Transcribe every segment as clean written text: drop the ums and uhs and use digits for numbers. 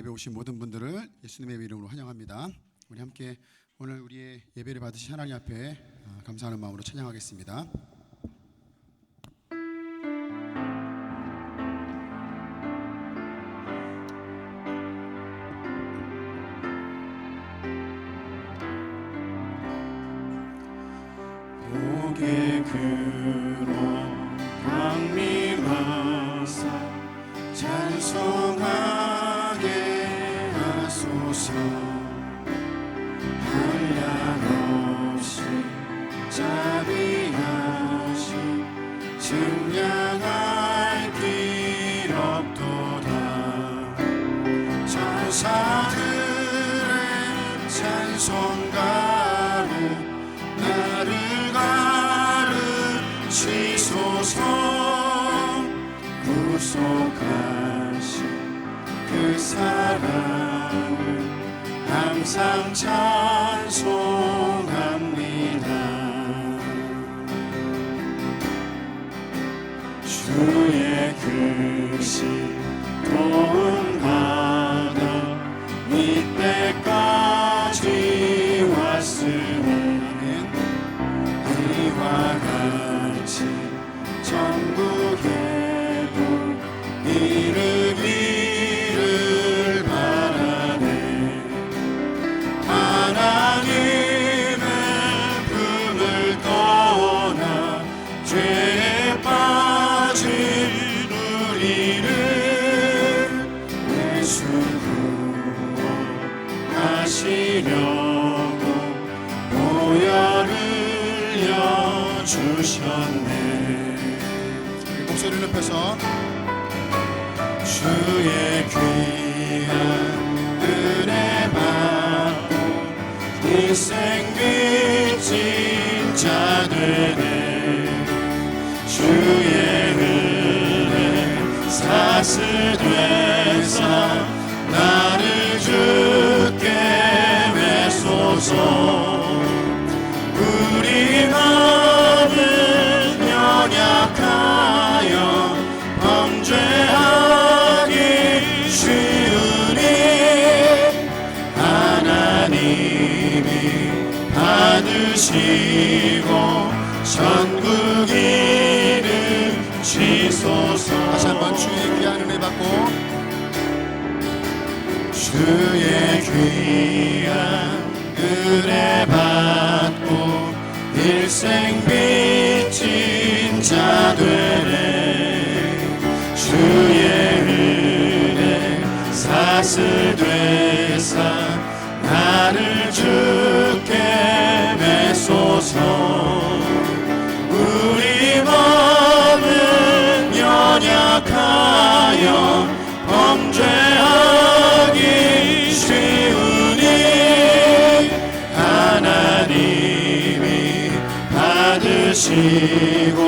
예배 오신 모든 분들을 예수님의 이름으로 환영합니다. 우리 함께 오늘 우리의 예배를 받으신 하나님 앞에 감사하는 마음으로 찬양하겠습니다. 목에 그런 강림하사 찬송하게 하소서. 한량없이 자비하시 증량할 길 없도다. 천사들의 찬송가로 나를 가르치소서. 구속하신 그 사랑을 항상 찬송합니다. 주의 크신 도움 받아 이때까지 왔으니 이와 같이 천국에도 이르기를 바라네. 하나님의 품을 떠나 죄에 빠진 우리를 예수 구원하시려고 보혈을 주셨네. 목소리를 높여서 주의 귀한 은혜 받고 일생 빚진 자 되네. 주의 은혜 사스되사 나를 주께 메소서. 우리 마음은 연약하여 범죄하기 쉬우니 하나님이 받으시고 천국 이루시소서. 다시 한번 주의 귀한 은혜 받고 주의 귀한 은혜 받고 일생 빚진 자 되네. 주의 은혜 사스되사 나를 주께 메소서. 우리 마음은 연약하여 범죄하기 쉬우니 하나님이 받으시고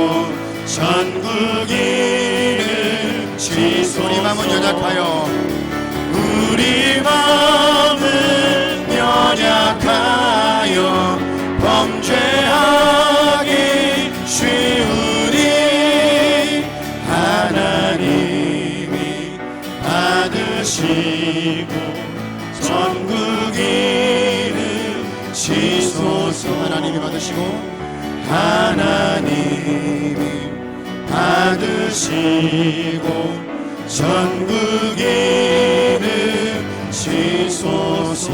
천국 이루시소서. 우리 마음은 연약하여 우리 마음은 연약하여 범죄하기 쉬우니 하나님이 받으시고 천국 이루시소서. 하나님이 받으시고 하나님이 받으시고 천국 이루시소서.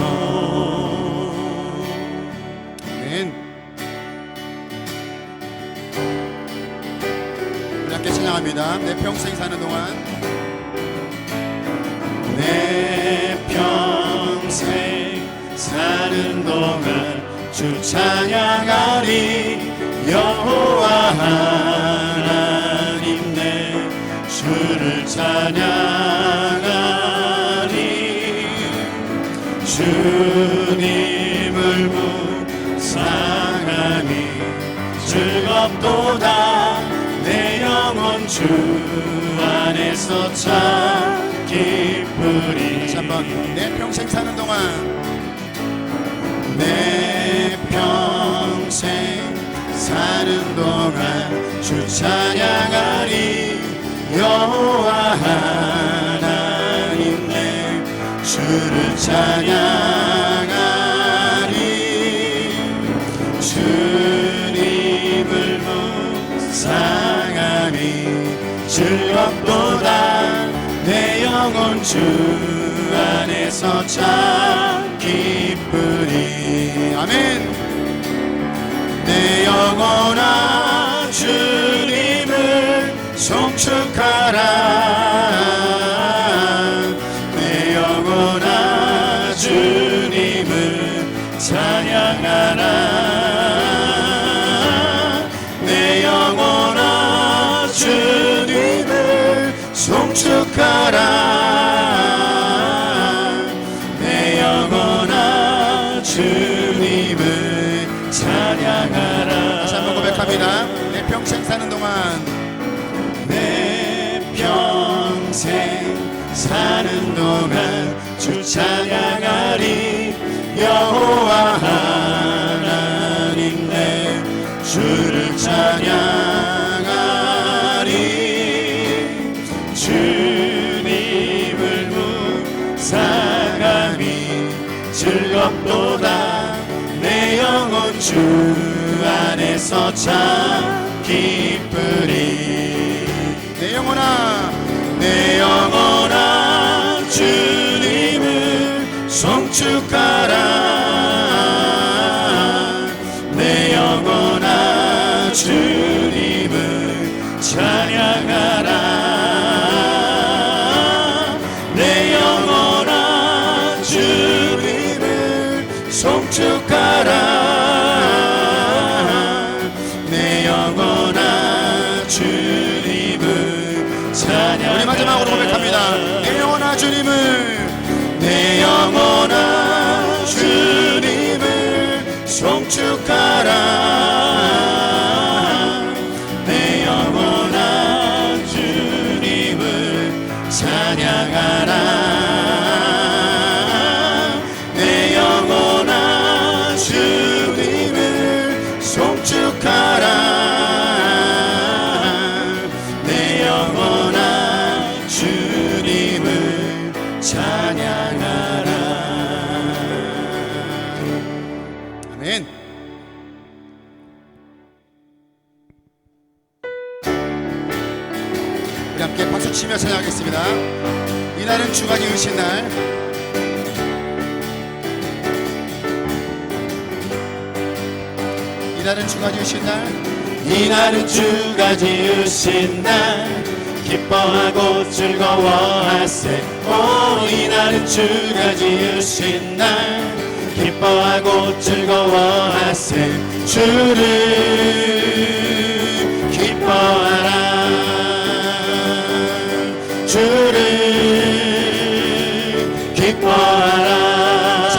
아멘. 우리 함께 찬양합니다. 내 평생 사는 동안 내 평생 사는 동안 주 찬양하리. 여호와 하나님 내 주를 찬양하리. 주님을 묵상하니 즐겁도다. 내 영혼 주 안에서 참 기쁘리. 다시 한번 내 평생 사는 동안 내 평생 사는 동안 주 찬양하리. 여호와 하나님 내 주를 찬양하리 주님을 묵상하니 즐겁도다 내 영혼 주 안에서 참 기쁘리 아멘. 내 영혼아 주님을 송축하라 내 영혼아 주님을 찬양하라 내 영혼아 주님을 송축하라 내 영혼아 주님을 찬양하라. 다시 한번 고백합니다. 내 평생 사는 동안 내 평생 사는 동안 주 찬양하리 여호와 하나님 내 주를 찬양하리 주님을 묵상하니 즐겁도다 내 영혼 주 안에서 참 기쁘리 내 영혼아 주님을 송축하라 내 영혼아 주님을 찬양하라 내 영혼아 주님을 송축하라 내 영혼아 주님을 찬양하라. 우리 마지막으로 고백합니다. 내 영혼아 주님을 송축하라 내 영혼아 주님을 찬양하라 내 영혼아 주님을 송축하라 내 영혼아 주님을 찬양하라. 아멘. 우리 함께 박수 치며 찬양하겠습니다. 이날은 주가 지으신 날 이날은 주가 지으신 날 이날은 주가 지으신 날 기뻐하고 즐거워하세 오 이날은 주가 지으신 날 기뻐하고 즐거워하세 주를 기뻐하라 주를 기뻐하라. 자,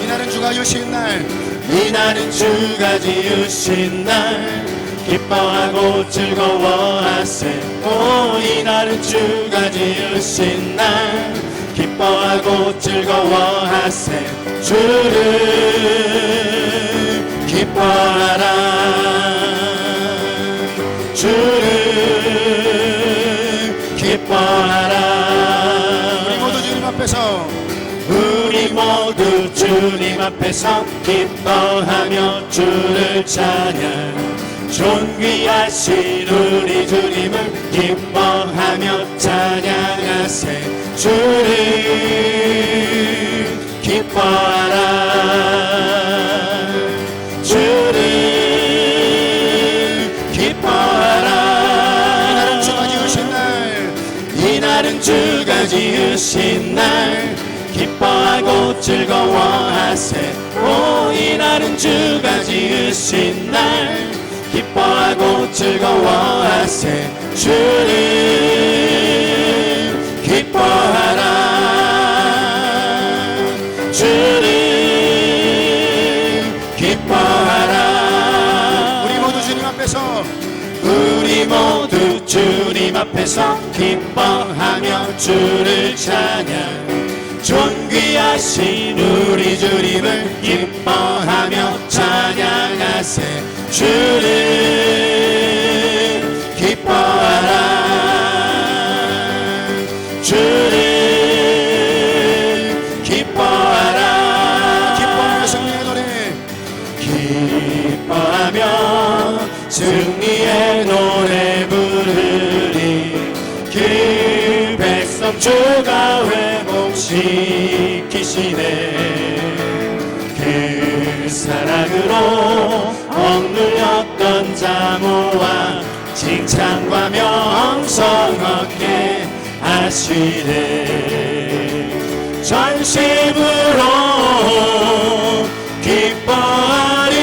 이날은 주가 지으신 날 이날은 주가 지으신 날 기뻐하고 즐거워하세 오 이날은 주가 지으신 날 기뻐하고 즐거워하세 주를 기뻐하라 주를 기뻐하라. 우리 모두 주님 앞에서 우리 모두 주님 앞에서 기뻐하며 주를 찬양 존귀하신 우리 주님을 기뻐하며 찬양하세 주를 기뻐하라 주를 기뻐하라. 이날은 주가 지으신 날 이날은 주가 지으신 날 기뻐하고 즐거워하세 오 이날은 주가 지으신 날 기뻐하고 즐거워하세 주를 기뻐하라 주를 기뻐하라. 우리 모두 주님 앞에서 우리 모두 주님 앞에서 기뻐하며 주를 찬양 존귀하신 우리 주님을 기뻐하며 찬양하세 주를 기뻐하라 주를 회복시키시네. 그 사랑으로 억눌렸던 자모와 칭찬과 명성 얻게 하시네. 전심으로 기뻐하리.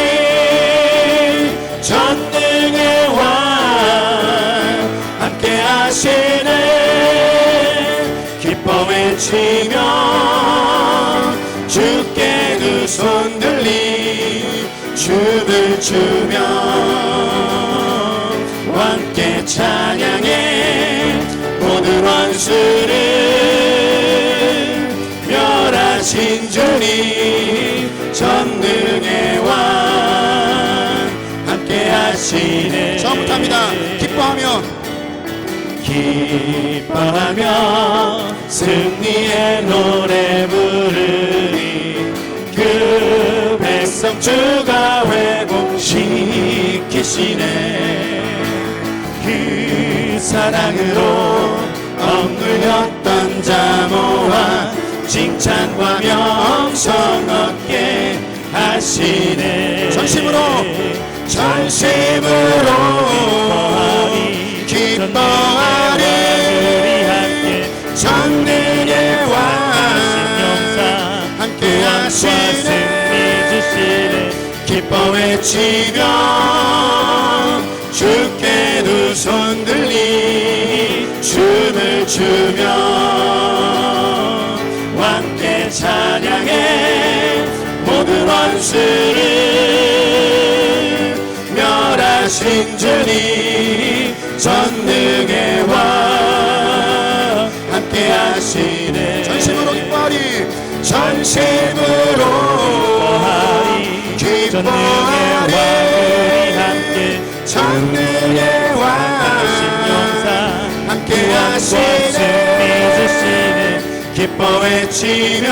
전능의 왕 함께 하시네. 기뻐 외치며 주께 두 손 들리 춤을 추며 함께 찬양해. 모든 원수를 멸하신 주님 전능의 왕 함께 하시네. 처음부터 합니다. 기뻐하며 승리의 노래 부르니 그 백성 주가 회복시키시네. 그 사랑으로 억눌렸던 자모와 칭찬과 명성 얻게 하시네. 전심으로 기뻐하리. 전능의 왕 함께 하시네. 기뻐 외치며 주께 두 손 들리 춤을 추며 함께 찬양해. 모든 원수를 멸하신 주님 전능의 왕 함께 하시네. 전심으로 기뻐하리. 전심으로 기뻐하리. 함께 전능의 왕 함께 하시네. 기뻐 외치며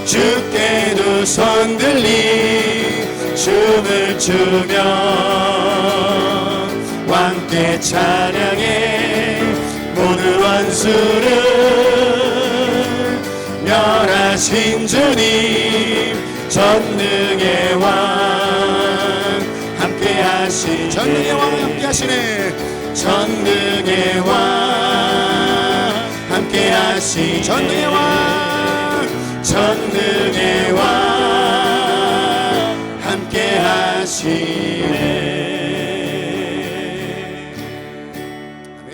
주께 두 손 들리 춤을 추며 함께 찬양해. 모든 원수를 멸하신 주님 전능의 왕 함께 하시네. 전능의 왕 함께 하시네. 전능의 왕 함께 하시네. 전능의 왕. 전능의 왕 함께 하시네. 아멘.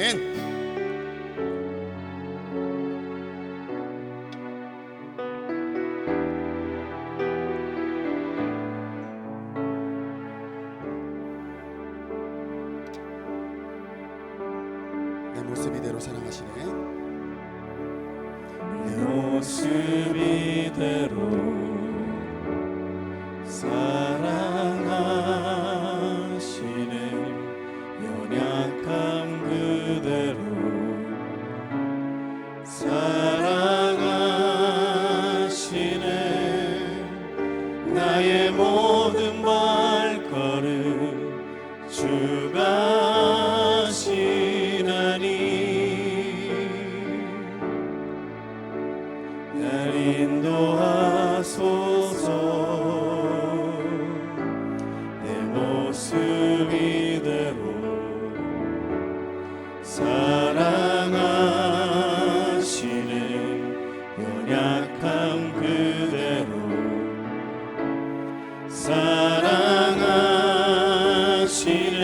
내 모습 이대로 사랑하시네. 내 모습 이대로 사랑하시네. 연약함 그대로 사랑하시네. 나의 모든 발걸음 주가 하시나니 날 인도하소서. 내 모습 이대로 사랑하시네. 연약함 그대로 사랑하시네.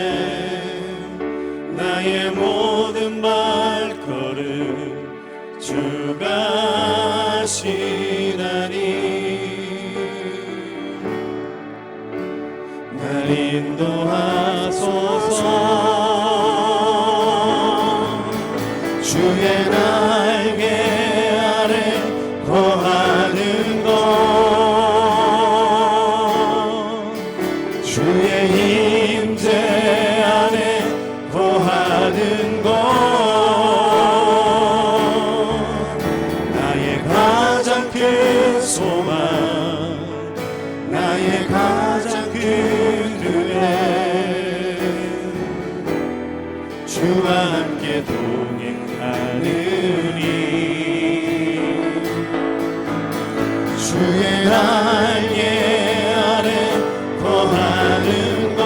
나의 모든 발걸음 주가 하시나니 날 인도하소서. 주의 날개 아래 거하는 것 주의 임재 안에 거하는 것 나의 가장 큰 소망 나의 가장 큰 은혜 주와 함께 동행하느니 주의 날개 아래 거하는 곳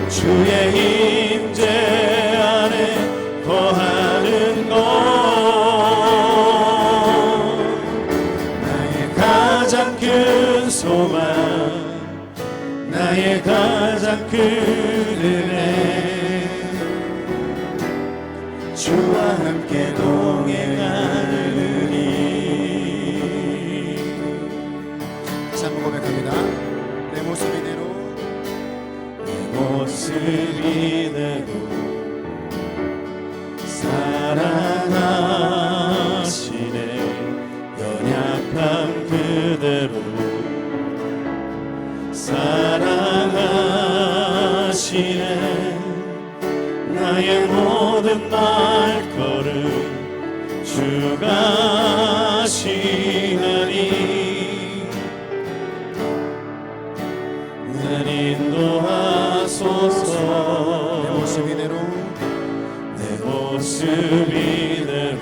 주의 임재 안에 거하는 곳 나의 가장 큰 소망 나의 가장 큰 은혜 주와 함께 동행하느니 다시 한번 고백합니다. 내 모습 이대로 내 모습 이대로 사랑하시네 연약함 그대로 사랑하시네 나의 모든 말걸음 주가 하시나니 날 인도하소서 내 모습 이대로 내 모습 이대로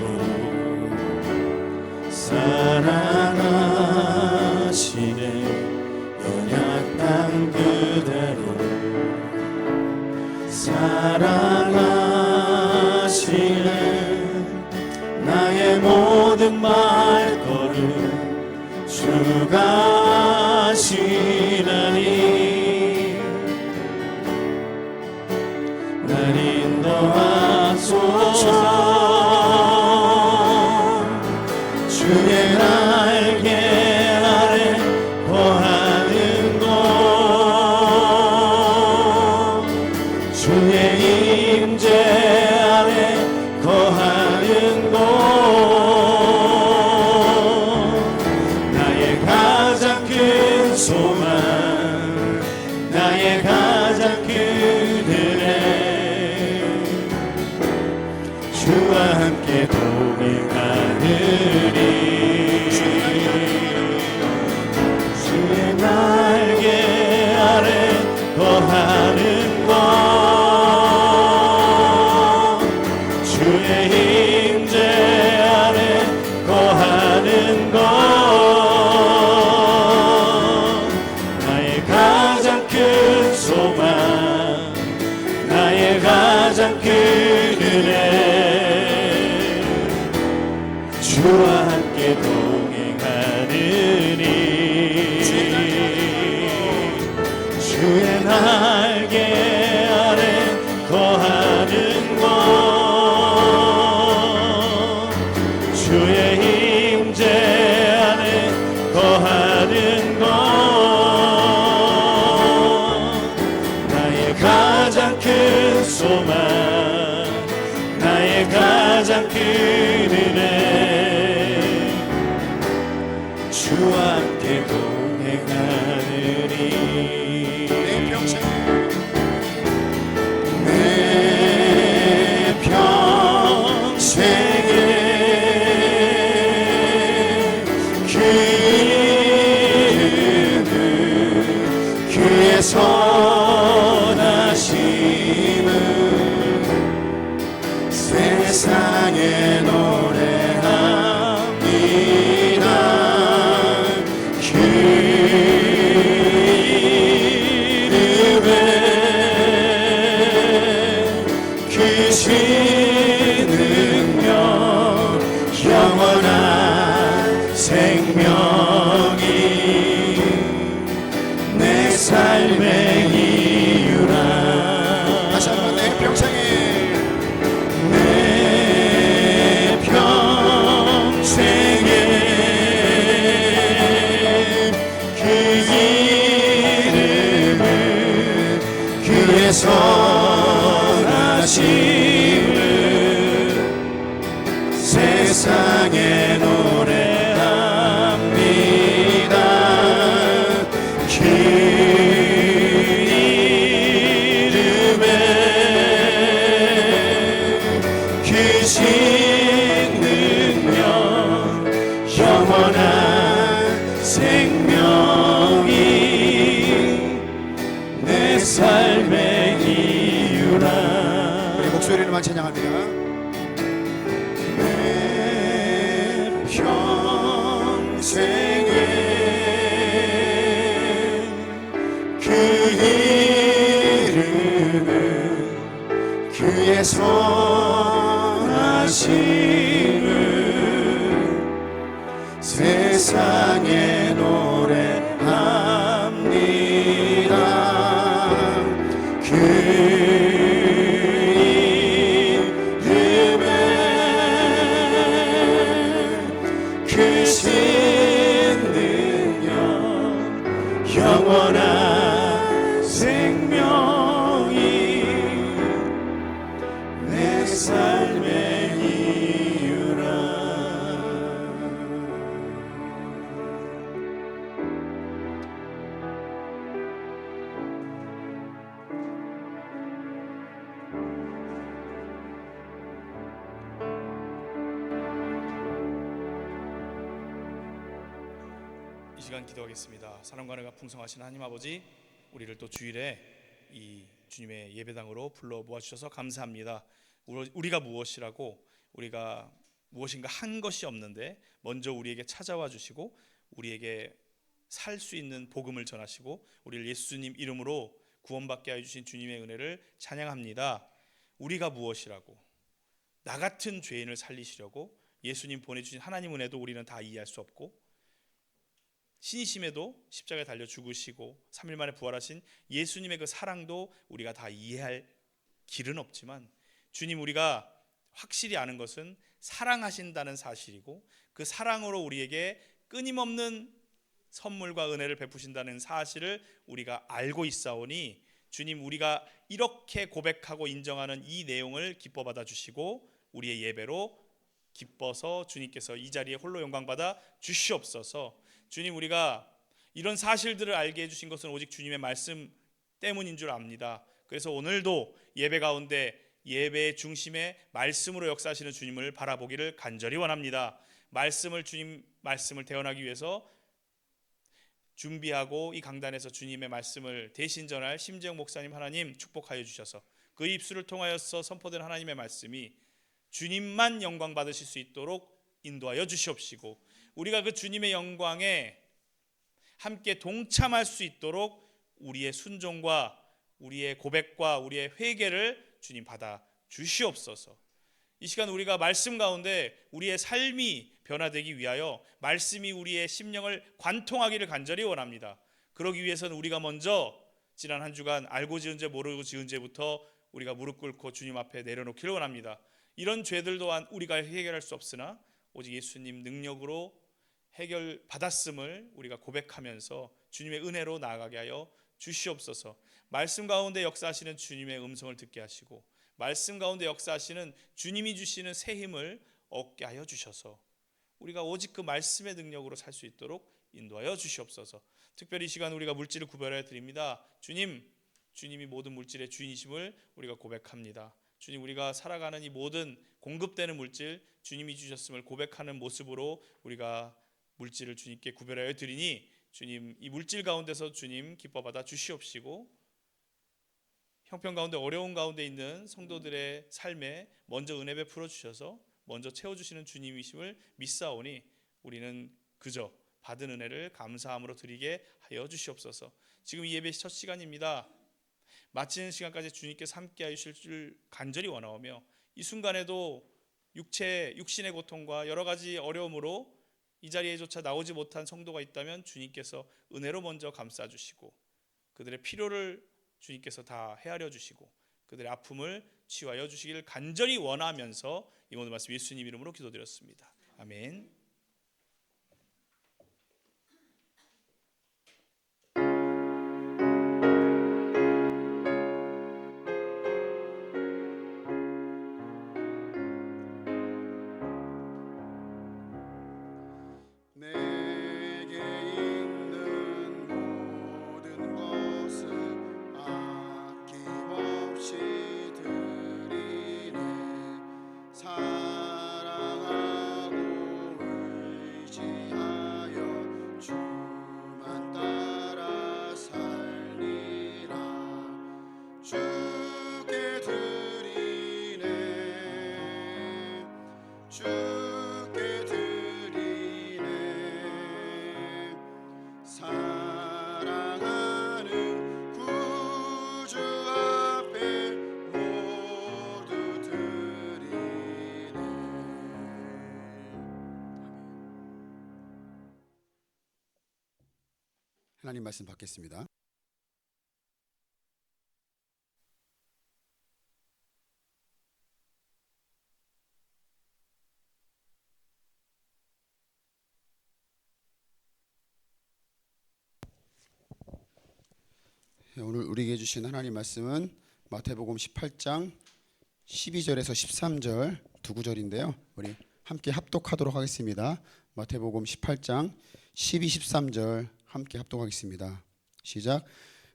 사랑하시네 연약한 그대로 사랑하시네 나의 모든 말걸음 주가 하시나니 날 인도하소서 주의 날개 아래 거하는 곳 주의 임재 안에 거하는 곳 나의 가장 큰 소망 나의 가장 큰 은혜 주와 함께 동행하느니 주의 날개 아래 거하는 곳 주의 임재 안에 거하는 곳 나의 가장 큰 소망 나의 가장 큰 은혜 주와 함께 동행하느니 주의 날개 아래 거하는 곳 주의 임재 안에 거하는 곳 나의 가장 큰 소망 나의 가장 큰 은혜 주와 함께 동행하느니 내 평생 내 평생에 그 이름은 그의 선하심은 세상에 노래합니다 그 이름에 크신 능력 영원한 생명이 내 삶의 이유라 다시 한번 내 평생에 내 평생에 그 이름은 그의 선하심을 세상에 노래합니다 그 이름에 크신 능력 영원한 생명이 내 삶의 이유라 우리 목소리로만 찬양합니다. 내 이끄는 그의 선하심을 세상에 노래합니다. 그 영원한 생명이 내 삶의 이유라. 이 시간 기도하겠습니다. 사랑과 은혜가 풍성하신 하나님 아버지, 우리를 또 주일에 이 주님의 예배당으로 불러 모아주셔서 감사합니다. 우리가 무엇이라고, 우리가 무엇인가 한 것이 없는데 먼저 우리에게 찾아와 주시고 우리에게 살 수 있는 복음을 전하시고 우리를 예수님 이름으로 구원받게 하여 주신 주님의 은혜를 찬양합니다. 우리가 무엇이라고, 나 같은 죄인을 살리시려고 예수님 보내주신 하나님 은혜도 우리는 다 이해할 수 없고, 신이심에도 십자가에 달려 죽으시고 3일 만에 부활하신 예수님의 그 사랑도 우리가 다 이해할 길은 없지만, 주님, 우리가 확실히 아는 것은 사랑하신다는 사실이고 그 사랑으로 우리에게 끊임없는 선물과 은혜를 베푸신다는 사실을 우리가 알고 있사오니, 주님, 우리가 이렇게 고백하고 인정하는 이 내용을 기뻐 받아 주시고 우리의 예배로 기뻐서 주님께서 이 자리에 홀로 영광 받아 주시옵소서. 주님, 우리가 이런 사실들을 알게 해주신 것은 오직 주님의 말씀 때문인 줄 압니다. 그래서 오늘도 예배 가운데 예배의 중심에 말씀으로 역사하시는 주님을 바라보기를 간절히 원합니다. 주님 말씀을 대언하기 위해서 준비하고 이 강단에서 주님의 말씀을 대신 전할 심재영 목사님 하나님 축복하여 주셔서 그 입술을 통하여서 선포된 하나님의 말씀이 주님만 영광 받으실 수 있도록 인도하여 주시옵시고, 우리가 그 주님의 영광에 함께 동참할 수 있도록 우리의 순종과 우리의 고백과 우리의 회개를 주님 받아 주시옵소서. 이 시간 우리가 말씀 가운데 우리의 삶이 변화되기 위하여 말씀이 우리의 심령을 관통하기를 간절히 원합니다. 그러기 위해서는 우리가 먼저 지난 한 주간 알고 지은 죄 모르고 지은 죄부터 우리가 무릎 꿇고 주님 앞에 내려놓기를 원합니다. 이런 죄들 또한 우리가 해결할 수 없으나 오직 예수님 능력으로 해결받았음을 우리가 고백하면서 주님의 은혜로 나아가게 하여 주시옵소서. 말씀 가운데 역사하시는 주님의 음성을 듣게 하시고 말씀 가운데 역사하시는 주님이 주시는 새 힘을 얻게 하여 주셔서 우리가 오직 그 말씀의 능력으로 살 수 있도록 인도하여 주시옵소서. 특별히 이 시간 우리가 물질을 구별해 드립니다. 주님이 모든 물질의 주인이심을 우리가 고백합니다. 주님, 우리가 살아가는 이 모든 공급되는 물질 주님이 주셨음을 고백하는 모습으로 우리가 물질을 주님께 구별하여 드리니, 주님, 이 물질 가운데서 주님 기뻐 받아 주시옵시고 형편 가운데 어려운 가운데 있는 성도들의 삶에 먼저 은혜 베풀어 주셔서 먼저 채워주시는 주님이심을 믿사오니 우리는 그저 받은 은혜를 감사함으로 드리게 하여 주시옵소서. 지금 이 예배 첫 시간입니다. 마치는 시간까지 주님께서 함께 하실 줄 간절히 원하오며, 이 순간에도 육신의 고통과 여러 가지 어려움으로 이 자리에조차 나오지 못한 성도가 있다면 주님께서 은혜로 먼저 감싸주시고 그들의 필요를 주님께서 다 헤아려 주시고 그들의 아픔을 치유하여 주시기를 간절히 원하면서 이 모든 말씀 예수님 이름으로 기도드렸습니다. 아멘. 내게 있는 모든 것을 아낌없이 드리네. 사랑하고 의지하여 주만 따라 살리라. 주께 드리네. 주께 드리네. 사랑하는 구주 앞에 하나님 말씀 받겠습니다. 오늘 우리에게 주신 하나님 말씀은 마태복음 18장 12절에서 13절 두 구절인데요. 우리 함께 합독하도록 하겠습니다. 마태복음 18장 12, 13절 함께 합독하겠습니다. 시작.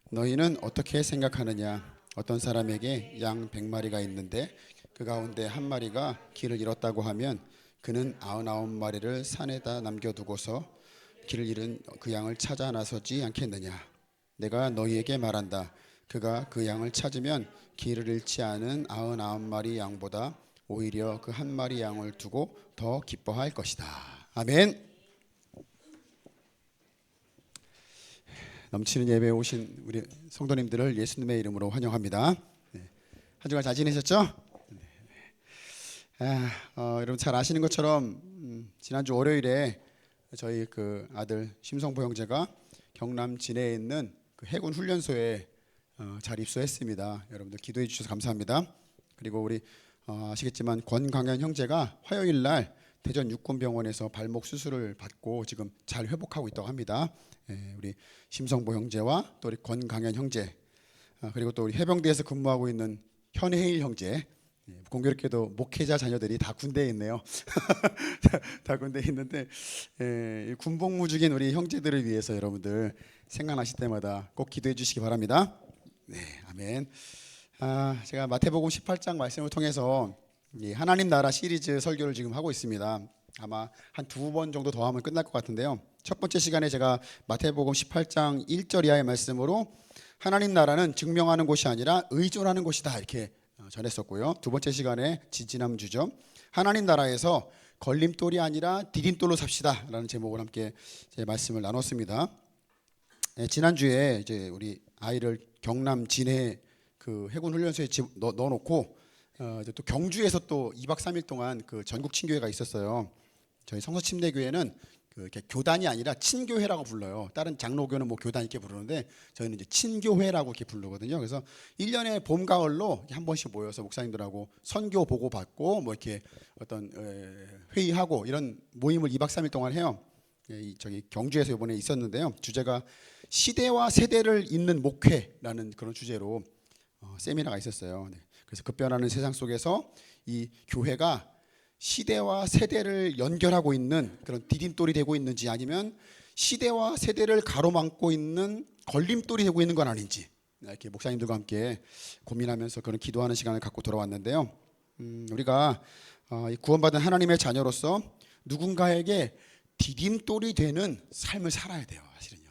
너희는 어떻게 생각하느냐? 어떤 사람에게 양 100마리가 있는데 그 가운데 한 마리가 길을 잃었다고 하면 그는 99마리를 산에다 남겨두고서 길을 잃은 그 양을 찾아 나서지 않겠느냐? 내가 너희에게 말한다. 그가 그 양을 찾으면 길을 잃지 않은 99마리 양보다 오히려 그 한 마리 양을 두고 더 기뻐할 것이다. 아멘. 넘치는 예배에 오신 우리 성도님들을 예수님의 이름으로 환영합니다. 한 주간 잘 지내셨죠? 여러분 잘 아시는 것처럼 지난주 월요일에 저희 그 아들 심성보 형제가 경남 진해에 있는 그 해군 훈련소에 잘 입소했습니다. 여러분들 기도해 주셔서 감사합니다. 그리고 우리 아시겠지만 권강현 형제가 화요일 날 대전 육군병원에서 발목 수술을 받고 지금 잘 회복하고 있다고 합니다. 우리 심성보 형제와 또 우리 권강현 형제, 그리고 또 우리 해병대에서 근무하고 있는 현해일 형제, 공교롭게도 목회자 자녀들이 다 군대에 있네요. 다 군대에 있는데 군복무 중인 우리 형제들을 위해서 여러분들 생각나실 때마다 꼭 기도해 주시기 바랍니다. 네, 아멘. 제가 마태복음 18장 말씀을 통해서 이 하나님 나라 시리즈 설교를 지금 하고 있습니다. 아마 한 2번 정도 더 하면 끝날 것 같은데요. 첫 번째 시간에 제가 마태복음 18장 1절 이하의 말씀으로 하나님 나라는 증명하는 곳이 아니라 의존하는 곳이다 이렇게 전했었고요. 두 번째 시간에 지지난주죠. 하나님 나라에서 걸림돌이 아니라 디딤돌로 삽시다 라는 제목을 함께 제 말씀을 나눴습니다. 지난주에 이제 우리 아이를 경남 진해 그 해군 훈련소에 넣어놓고 또 경주에서 또 2박 3일 동안 그 전국 친교회가 있었어요. 저희 성서침례교회는 그 이렇게 교단이 아니라 친교회라고 불러요. 다른 장로교는 뭐 교단 이렇게 부르는데 저희는 이제 친교회라고 이렇게 부르거든요. 그래서 1년에 봄 가을로 한 번씩 모여서 목사님들하고 선교 보고 받고 뭐 이렇게 어떤 회의하고 이런 모임을 2박 3일 동안 해요. 저기 경주에서 이번에 있었는데요. 주제가 시대와 세대를 잇는 목회라는 그런 주제로 세미나가 있었어요. 그래서 급변하는 세상 속에서 이 교회가 시대와 세대를 연결하고 있는 그런 디딤돌이 되고 있는지 아니면 시대와 세대를 가로막고 있는 걸림돌이 되고 있는 건 아닌지 이렇게 목사님들과 함께 고민하면서 그런 기도하는 시간을 갖고 돌아왔는데요. 우리가 구원받은 하나님의 자녀로서 누군가에게 디딤돌이 되는 삶을 살아야 돼요. 사실은요.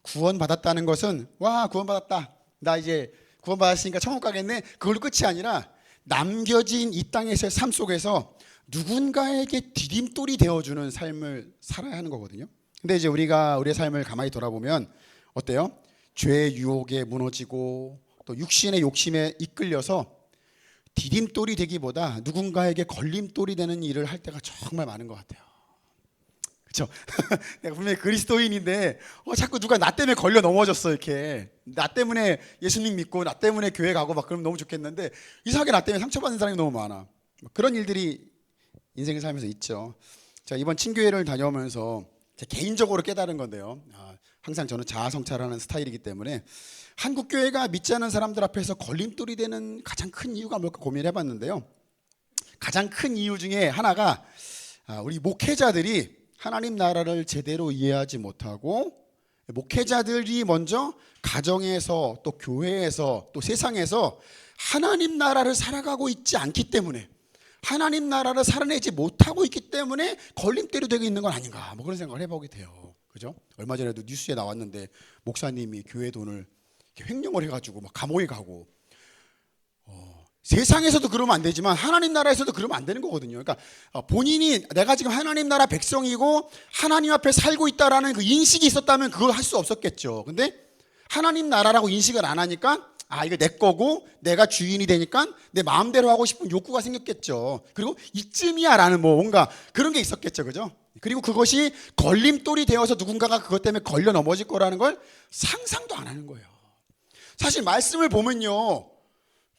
구원받았다는 것은 와 구원받았다. 나 이제 구원받았으니까 천국 가겠네. 그걸로 끝이 아니라 남겨진 이 땅에서의 삶 속에서 누군가에게 디딤돌이 되어주는 삶을 살아야 하는 거거든요. 근데 이제 우리가 우리의 삶을 가만히 돌아보면 어때요? 죄의 유혹에 무너지고 또 육신의 욕심에 이끌려서 디딤돌이 되기보다 누군가에게 걸림돌이 되는 일을 할 때가 정말 많은 것 같아요. 그렇죠? 내가 분명히 그리스도인인데 자꾸 누가 나 때문에 걸려 넘어졌어. 이렇게 나 때문에 예수님 믿고 나 때문에 교회 가고 막 그러면 너무 좋겠는데 이상하게 나 때문에 상처받는 사람이 너무 많아. 그런 일들이 인생을 살면서 있죠. 자, 이번 친교회를 다녀오면서 개인적으로 깨달은 건데요. 항상 저는 자아성찰하는 스타일이기 때문에 한국 교회가 믿지 않는 사람들 앞에서 걸림돌이 되는 가장 큰 이유가 뭘까 고민을 해봤는데요. 가장 큰 이유 중에 하나가 우리 목회자들이 하나님 나라를 제대로 이해하지 못하고 목회자들이 먼저 가정에서 또 교회에서 또 세상에서 하나님 나라를 살아가고 있지 않기 때문에 하나님 나라를 살아내지 못하고 있기 때문에 걸림돌이 되고 있는 건 아닌가 뭐 그런 생각을 해보게 돼요. 그죠? 얼마 전에도 뉴스에 나왔는데 목사님이 교회 돈을 횡령을 해가지고 막 감옥에 가고 세상에서도 그러면 안 되지만 하나님 나라에서도 그러면 안 되는 거거든요. 그러니까 본인이 내가 지금 하나님 나라 백성이고 하나님 앞에 살고 있다라는 그 인식이 있었다면 그걸 할 수 없었겠죠. 근데 하나님 나라라고 인식을 안 하니까 이거 내 거고 내가 주인이 되니까 내 마음대로 하고 싶은 욕구가 생겼겠죠. 그리고 이쯤이야 라는 뭐 뭔가 그런 게 있었겠죠. 그죠? 그리고 그것이 걸림돌이 되어서 누군가가 그것 때문에 걸려 넘어질 거라는 걸 상상도 안 하는 거예요. 사실 말씀을 보면요,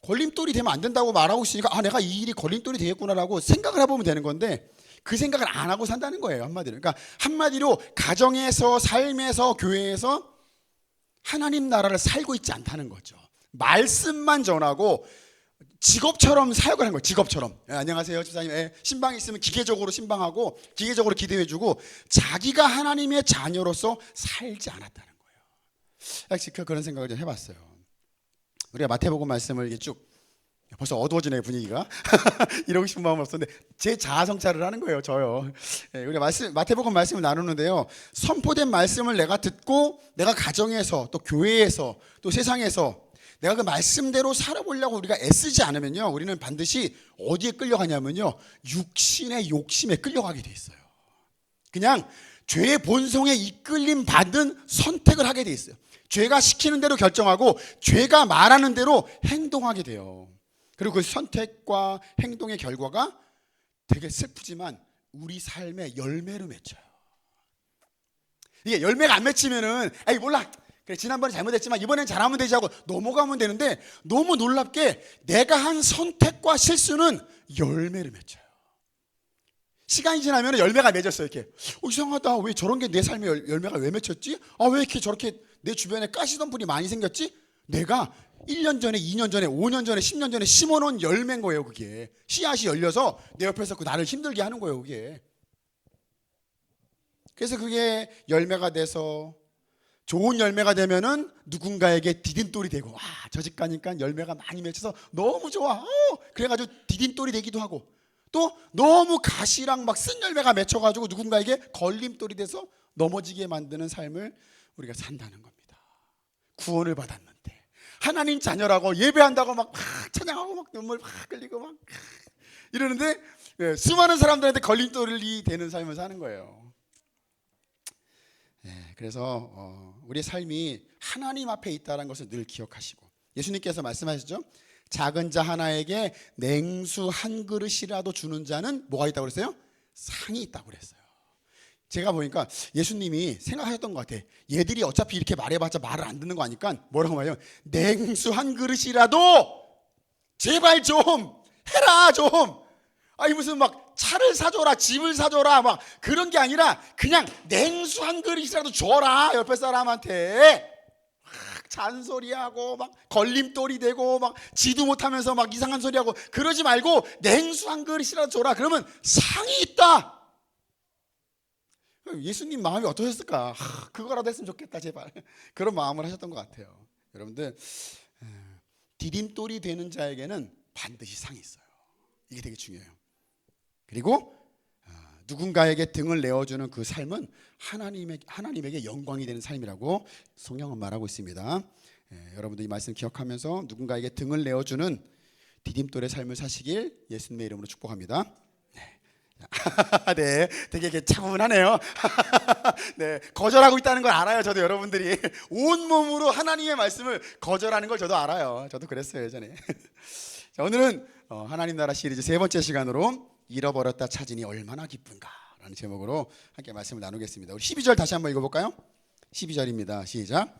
걸림돌이 되면 안 된다고 말하고 있으니까 아, 내가 이 일이 걸림돌이 되겠구나라고 생각을 해보면 되는 건데 그 생각을 안 하고 산다는 거예요. 한마디로. 그러니까 한마디로 가정에서, 삶에서, 교회에서 하나님 나라를 살고 있지 않다는 거죠. 말씀만 전하고 직업처럼 사역을 하는 거예요. 직업처럼. 안녕하세요 집사님. 신방이 있으면 기계적으로 신방하고 기계적으로 기도해주고 자기가 하나님의 자녀로서 살지 않았다는 거예요. 그런 생각을 좀 해봤어요. 우리가 마태복음 말씀을 이게 쭉 벌써 어두워지네요 분위기가. 이러고 싶은 마음은 없었는데 제 자아 성찰을 하는 거예요. 저요. 우리가 마태복음 말씀을 나누는데요, 선포된 말씀을 내가 듣고 내가 가정에서 또 교회에서 또 세상에서 내가 그 말씀대로 살아보려고 우리가 애쓰지 않으면요, 우리는 반드시 어디에 끌려가냐면요, 육신의 욕심에 끌려가게 돼 있어요. 그냥 죄의 본성에 이끌림 받은 선택을 하게 돼 있어요. 죄가 시키는 대로 결정하고 죄가 말하는 대로 행동하게 돼요. 그리고 그 선택과 행동의 결과가 되게 슬프지만 우리 삶의 열매로 맺혀요. 이게 열매가 안 맺히면은 에이 몰라, 그래 지난번에 잘못했지만 이번엔 잘하면 되지 하고 넘어가면 되는데, 너무 놀랍게 내가 한 선택과 실수는 열매를 맺혀요. 시간이 지나면 열매가 맺었어요. 이렇게 이상하다, 왜 저런 게 내 삶에 열매가 왜 맺혔지? 아, 왜 이렇게 저렇게 내 주변에 가시던 분이 많이 생겼지? 내가 1년 전에, 2년 전에, 5년 전에, 10년 전에 심어놓은 열매인 거예요. 그게 씨앗이 열려서 내 옆에서 그 나를 힘들게 하는 거예요. 그게. 그래서 그게 열매가 돼서 좋은 열매가 되면은 누군가에게 디딤돌이 되고, 저 집 가니까 열매가 많이 맺혀서 너무 좋아. 그래가지고 디딤돌이 되기도 하고, 또 너무 가시랑 막 쓴 열매가 맺혀가지고 누군가에게 걸림돌이 돼서 넘어지게 만드는 삶을 우리가 산다는 겁니다. 구원을 받았는데 하나님 자녀라고 예배한다고 막 찬양하고 막 눈물 막 흘리고 막 이러는데 수많은 사람들한테 걸림돌이 되는 삶을 사는 거예요. 그래서 우리의 삶이 하나님 앞에 있다는 것을 늘 기억하시고, 예수님께서 말씀하셨죠. 작은 자 하나에게 냉수 한 그릇이라도 주는 자는 뭐가 있다고 그랬어요? 상이 있다고 그랬어요. 제가 보니까 예수님이 생각하셨던 것 같아. 얘들이 어차피 이렇게 말해봤자 말을 안 듣는 거 아니까 뭐라고 말해요? 냉수 한 그릇이라도 제발 좀 해라 좀. 아니 무슨 막 차를 사줘라, 집을 사줘라 막 그런 게 아니라 그냥 냉수 한 그릇이라도 줘라 옆에 사람한테. 막 잔소리하고 막 걸림돌이 되고 막 지도 못하면서 막 이상한 소리하고 그러지 말고 냉수 한 그릇이라도 줘라. 그러면 상이 있다. 예수님 마음이 어떠셨을까? 그거라도 했으면 좋겠다 제발. 그런 마음을 하셨던 것 같아요. 여러분들, 디딤돌이 되는 자에게는 반드시 상이 있어요. 이게 되게 중요해요. 그리고 누군가에게 등을 내어주는 그 삶은 하나님에게 영광이 되는 삶이라고 성경은 말하고 있습니다. 여러분들 이 말씀 기억하면서 누군가에게 등을 내어주는 디딤돌의 삶을 사시길 예수님의 이름으로 축복합니다. 네, 되게 차분하네요. 네, 거절하고 있다는 걸 알아요. 저도 여러분들이 온 몸으로 하나님의 말씀을 거절하는 걸 저도 알아요. 저도 그랬어요 예전에. 자, 오늘은 하나님 나라 시리즈 세 번째 시간으로 잃어버렸다 찾으니 얼마나 기쁜가 라는 제목으로 함께 말씀을 나누겠습니다. 우리 12절 다시 한번 읽어볼까요? 12절입니다. 시작.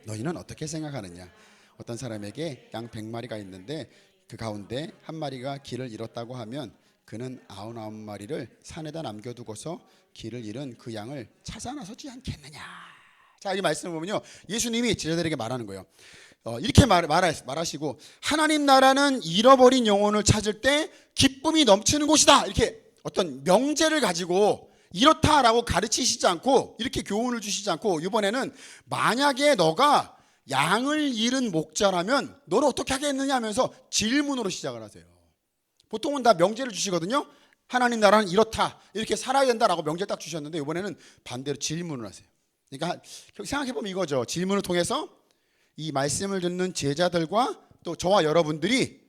너희는 어떻게 생각하느냐? 어떤 사람에게 양 100마리가 있는데 그 가운데 한 마리가 길을 잃었다고 하면 그는 99마리를 산에다 남겨두고서 길을 잃은 그 양을 찾아 나서지 않겠느냐. 자, 이 말씀을 보면요, 예수님이 제자들에게 말하는 거예요. 이렇게 말하시고, 하나님 나라는 잃어버린 영혼을 찾을 때 기쁨이 넘치는 곳이다. 이렇게 어떤 명제를 가지고 이렇다라고 가르치시지 않고, 이렇게 교훈을 주시지 않고, 이번에는 만약에 너가 양을 잃은 목자라면 너는 어떻게 하겠느냐 하면서 질문으로 시작을 하세요. 보통은 다 명제를 주시거든요. 하나님 나라는 이렇다, 이렇게 살아야 된다라고 명제를 딱 주셨는데 이번에는 반대로 질문을 하세요. 그러니까 생각해보면 이거죠. 질문을 통해서 이 말씀을 듣는 제자들과 또 저와 여러분들이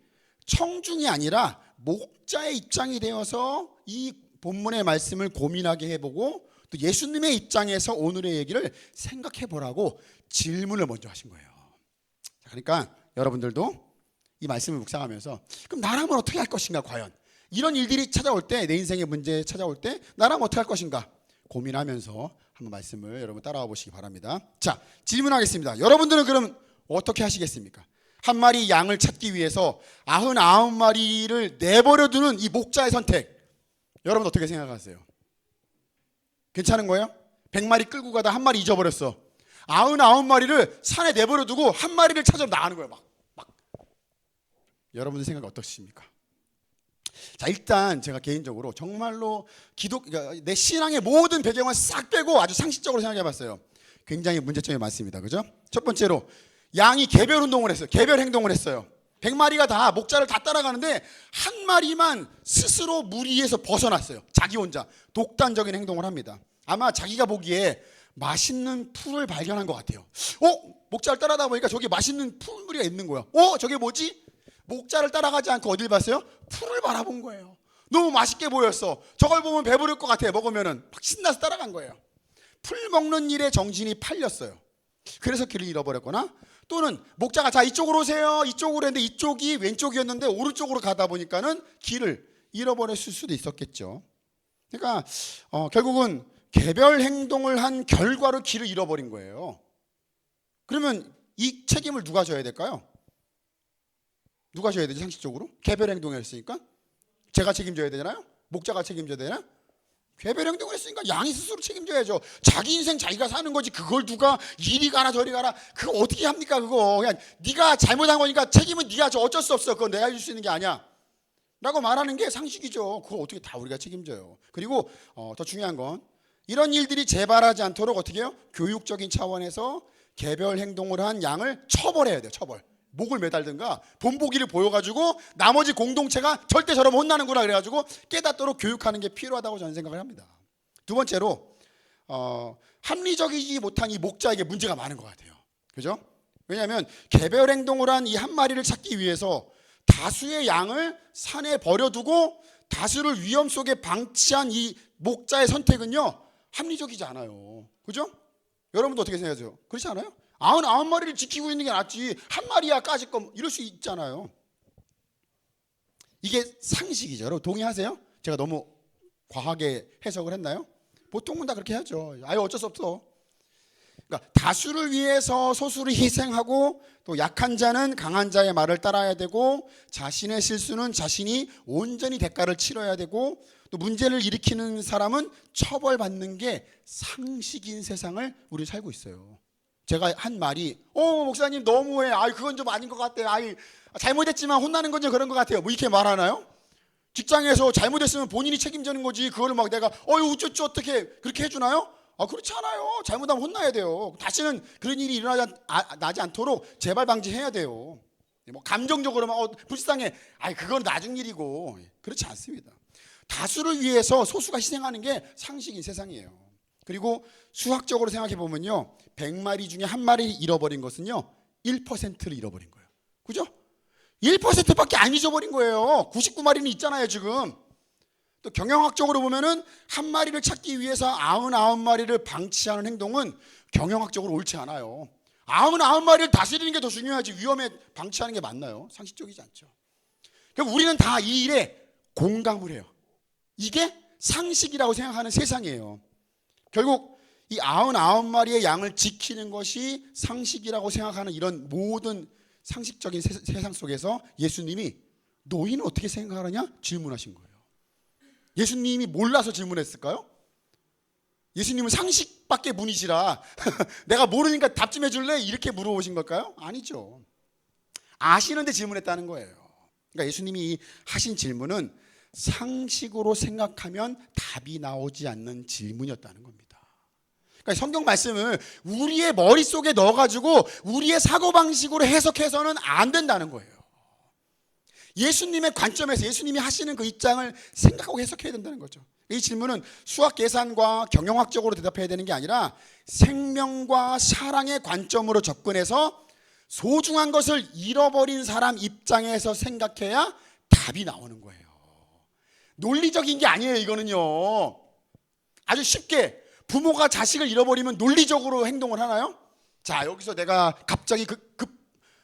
청중이 아니라 목자의 입장이 되어서 이 본문의 말씀을 고민하게 해보고 또 예수님의 입장에서 오늘의 얘기를 생각해보라고 질문을 먼저 하신 거예요. 그러니까 여러분들도 이 말씀을 묵상하면서 그럼 나라면 어떻게 할 것인가, 과연 이런 일들이 찾아올 때, 내 인생의 문제 찾아올 때 나라면 어떻게 할 것인가 고민하면서 한번 말씀을 여러분 따라와 보시기 바랍니다. 자, 질문하겠습니다. 여러분들은 그럼 어떻게 하시겠습니까? 한 마리 양을 찾기 위해서 99마리를 내버려 두는 이 목자의 선택, 여러분 어떻게 생각하세요? 괜찮은 거예요? 100마리 끌고 가다 한 마리 잊어버렸어. 99마리를 산에 내버려 두고 한 마리를 찾으러 나가는 거예요. 막. 여러분들 생각 어떠십니까? 자, 일단 제가 개인적으로 정말로 그러니까 내 신앙의 모든 배경을 싹 빼고 아주 상식적으로 생각해 봤어요. 굉장히 문제점이 많습니다. 그죠? 첫 번째로 양이 개별 운동을 했어요. 개별 행동을 했어요. 100마리가 다 목자를 다 따라가는데 한 마리만 스스로 무리에서 벗어났어요. 자기 혼자 독단적인 행동을 합니다. 아마 자기가 보기에 맛있는 풀을 발견한 것 같아요. 목자를 따라다 보니까 저기 맛있는 풀무리가 있는 거야. 저게 뭐지? 목자를 따라가지 않고 어딜 봤어요? 풀을 바라본 거예요. 너무 맛있게 보였어. 저걸 보면 배부를 것 같아. 먹으면은 막 신나서 따라간 거예요. 풀 먹는 일에 정신이 팔렸어요. 그래서 길을 잃어버렸거나, 또는 목자가 자 이쪽으로 오세요, 이쪽으로 했는데 이쪽이 왼쪽이었는데 오른쪽으로 가다 보니까는 길을 잃어버렸을 수도 있었겠죠. 그러니까 결국은 개별 행동을 한 결과로 길을 잃어버린 거예요. 그러면 이 책임을 누가 져야 될까요? 누가 져야 되지? 상식적으로 개별 행동을 했으니까 제가 책임져야 되잖아요. 목자가 책임져야 되나? 개별 행동을 했으니까 양이 스스로 책임져야죠. 자기 인생 자기가 사는 거지, 그걸 누가 이리 가라 저리 가라, 그거 어떻게 합니까? 그거 그냥 네가 잘못한 거니까 책임은 네가 져, 어쩔 수 없어, 그건 내가 해줄 수 있는 게 아니야 라고 말하는 게 상식이죠. 그걸 어떻게 다 우리가 책임져요. 그리고 더 중요한 건 이런 일들이 재발하지 않도록 어떻게 해요? 교육적인 차원에서 개별 행동을 한 양을 처벌해야 돼요. 처벌. 목을 매달든가 본보기를 보여가지고 나머지 공동체가 절대 저러면 혼나는구나 그래가지고 깨닫도록 교육하는 게 필요하다고 저는 생각을 합니다. 두 번째로 합리적이지 못한 이 목자에게 문제가 많은 것 같아요. 그죠? 왜냐하면 개별 행동을 한 이 한 마리를 찾기 위해서 다수의 양을 산에 버려두고 다수를 위험 속에 방치한 이 목자의 선택은요, 합리적이지 않아요. 그죠? 여러분도 어떻게 생각하세요? 그렇지 않아요? 99마리를 지키고 있는 게 낫지 한 마리야 까짓 거 이럴 수 있잖아요. 이게 상식이죠. 여러분 동의하세요? 제가 너무 과하게 해석을 했나요? 보통은 다 그렇게 하죠. 아예 어쩔 수 없어. 그러니까 다수를 위해서 소수를 희생하고, 또 약한 자는 강한 자의 말을 따라야 되고, 자신의 실수는 자신이 온전히 대가를 치러야 되고, 또 문제를 일으키는 사람은 처벌받는 게 상식인 세상을 우리 살고 있어요. 제가 한 말이 목사님 너무해, 그건 좀 아닌 것 같아요, 잘못했지만 혼나는 건 좀 그런 것 같아요, 뭐 이렇게 말하나요? 직장에서 잘못했으면 본인이 책임지는 거지, 그거를 막 내가 우쭈쭈 어떻게 그렇게 해주나요? 그렇지 않아요. 잘못하면 혼나야 돼요. 다시는 그런 일이 나지 않도록 재발 방지해야 돼요. 뭐 감정적으로 막 불쌍해, 그건 나중 일이고, 그렇지 않습니다. 다수를 위해서 소수가 희생하는 게 상식인 세상이에요. 그리고 수학적으로 생각해 보면요, 100마리 중에 한 마리 잃어버린 것은요 1%를 잃어버린 거예요. 그죠? 1%밖에 안 잊어버린 거예요. 99마리는 있잖아요 지금. 또 경영학적으로 보면은 한 마리를 찾기 위해서 99마리를 방치하는 행동은 경영학적으로 옳지 않아요. 99마리를 다스리는 게 더 중요하지 위험에 방치하는 게 맞나요? 상식적이지 않죠. 그럼 우리는 다 이 일에 공감을 해요. 이게 상식이라고 생각하는 세상이에요. 결국 이 99마리의 양을 지키는 것이 상식이라고 생각하는 이런 모든 상식적인 세상 속에서 예수님이 너희는 어떻게 생각하느냐 질문하신 거예요. 예수님이 몰라서 질문했을까요? 예수님은 상식밖에 분이시라 내가 모르니까 답 좀 해줄래? 이렇게 물어보신 걸까요? 아니죠. 아시는데 질문했다는 거예요. 그러니까 예수님이 하신 질문은 상식으로 생각하면 답이 나오지 않는 질문이었다는 겁니다. 그러니까 성경 말씀을 우리의 머릿속에 넣어가지고 우리의 사고방식으로 해석해서는 안 된다는 거예요. 예수님의 관점에서 예수님이 하시는 그 입장을 생각하고 해석해야 된다는 거죠. 이 질문은 수학 계산과 경영학적으로 대답해야 되는 게 아니라 생명과 사랑의 관점으로 접근해서 소중한 것을 잃어버린 사람 입장에서 생각해야 답이 나오는 거예요. 논리적인 게 아니에요. 이거는요 아주 쉽게, 부모가 자식을 잃어버리면 논리적으로 행동을 하나요? 자, 여기서 내가 갑자기